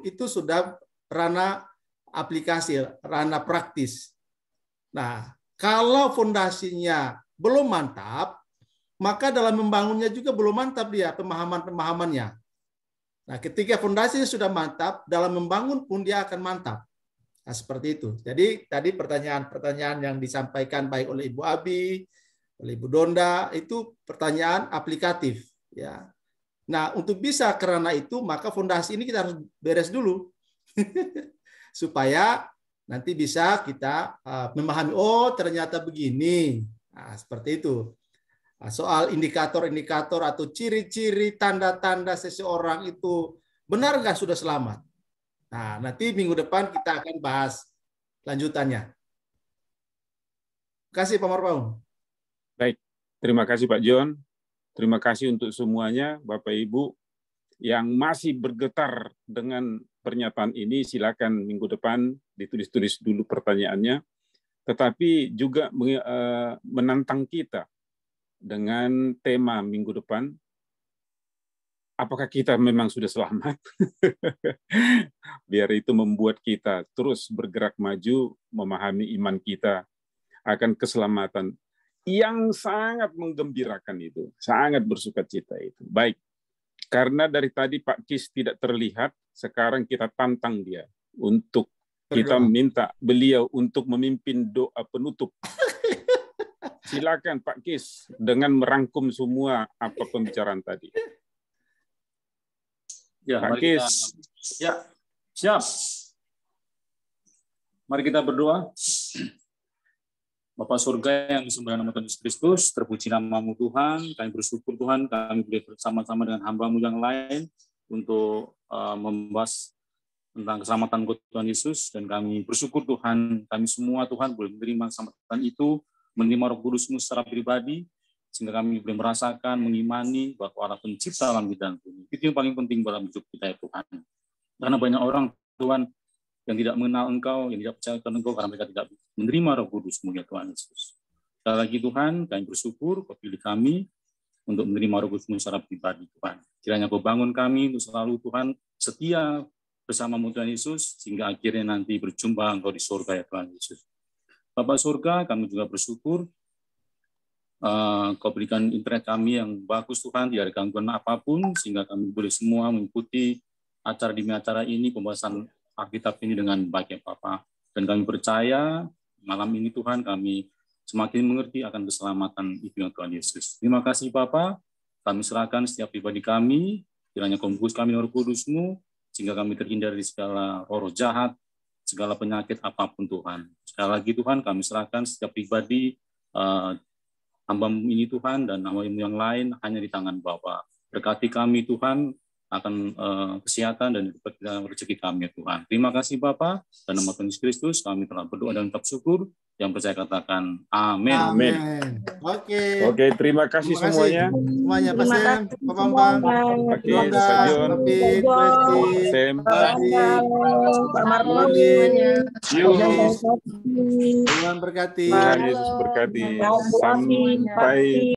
itu sudah ranah aplikasi, ranah praktis. Nah, kalau fondasinya belum mantap, maka dalam membangunnya juga belum mantap dia pemahaman-pemahamannya. Nah, ketika fondasinya sudah mantap, dalam membangun pun dia akan mantap. Nah, seperti itu. Jadi tadi pertanyaan-pertanyaan yang disampaikan baik oleh Ibu Abi, oleh Ibu Donda, itu pertanyaan aplikatif. Ya. Nah, untuk bisa karena itu, maka fondasi ini kita harus beres dulu. Supaya nanti bisa kita memahami, oh ternyata begini. Nah, seperti itu. Nah, soal indikator-indikator atau ciri-ciri tanda-tanda seseorang itu benar nggak sudah selamat. Nah, nanti minggu depan kita akan bahas lanjutannya. Terima kasih Pak Marpaung. Baik, terima kasih Pak John. Terima kasih untuk semuanya, Bapak Ibu, yang masih bergetar dengan pernyataan ini. Silakan minggu depan ditulis-tulis dulu pertanyaannya. Tetapi juga menantang kita dengan tema minggu depan, apakah kita memang sudah selamat? Biar itu membuat kita terus bergerak maju, memahami iman kita akan keselamatan yang sangat menggembirakan itu, sangat bersukacita itu. Baik, karena dari tadi Pak Kis tidak terlihat, sekarang kita tantang dia untuk kita minta beliau untuk memimpin doa penutup. Silakan Pak Kis dengan merangkum semua apa pembicaraan tadi. Ya, Pak Kis. Ya, siap. Mari kita berdoa. Bapa surga yang disembah nama Tuhan Yesus Kristus, terpuji nama-Mu Tuhan. Kami bersyukur Tuhan, kami boleh bersama-sama dengan hamba-Mu yang lain untuk membahas tentang keselamatan Tuhan Yesus, dan kami bersyukur Tuhan, kami semua Tuhan boleh menerima keselamatan itu, menerima Roh Kudus-Mu secara pribadi, sehingga kami boleh merasakan, mengimani bahwa Allah pencipta langit dan bumi. Itu yang paling penting dalam hidup kita ya Tuhan. Karena banyak orang Tuhan yang tidak mengenal Engkau, yang tidak percaya kepada Engkau karena mereka tidak menerima Roh Kudus-Mu ya Tuhan Yesus. Sekali lagi Tuhan, kami bersyukur Kau pilih kami untuk menerima Roh Kudus-Mu secara pribadi Tuhan. Kiranya Kau bangun kami untuk selalu Tuhan setia bersama-Mu Tuhan Yesus, sehingga akhirnya nanti berjumpa Engkau di surga ya Tuhan Yesus. Bapak surga, kami juga bersyukur Kau berikan internet kami yang bagus Tuhan, tidak ada gangguan apapun, sehingga kami boleh semua mengikuti acara demi acara ini, pembahasan Alkitab ini dengan baik ya Bapak. Dan kami percaya malam ini Tuhan kami semakin mengerti akan keselamatan itu yang Tuhan Yesus. Terima kasih Bapak, kami serahkan setiap pribadi kami, kiranya Kau membungkus kami Roh Kudus-Mu, sehingga kami terhindar dari segala roh jahat, segala penyakit apapun Tuhan. Sekali lagi Tuhan, kami serahkan setiap pribadi hamba-Mu ini Tuhan, dan hamba-Mu yang lain hanya di tangan Bapa. Berkati kami Tuhan, akan kesehatan dan rezeki kami Tuhan. Terima kasih Bapa, dan nama Tuhan Yesus Kristus kami telah berdoa dan mengucap syukur. Yang percaya katakan amin. Amin. Oke. Oke, terima kasih semuanya. Semuanya Pak Sam, Pak Bambang, Pak Kis, Pak John, Sam, Pak Marmoni. Tuhan berkati. Tuhan Yesus berkati. Sampai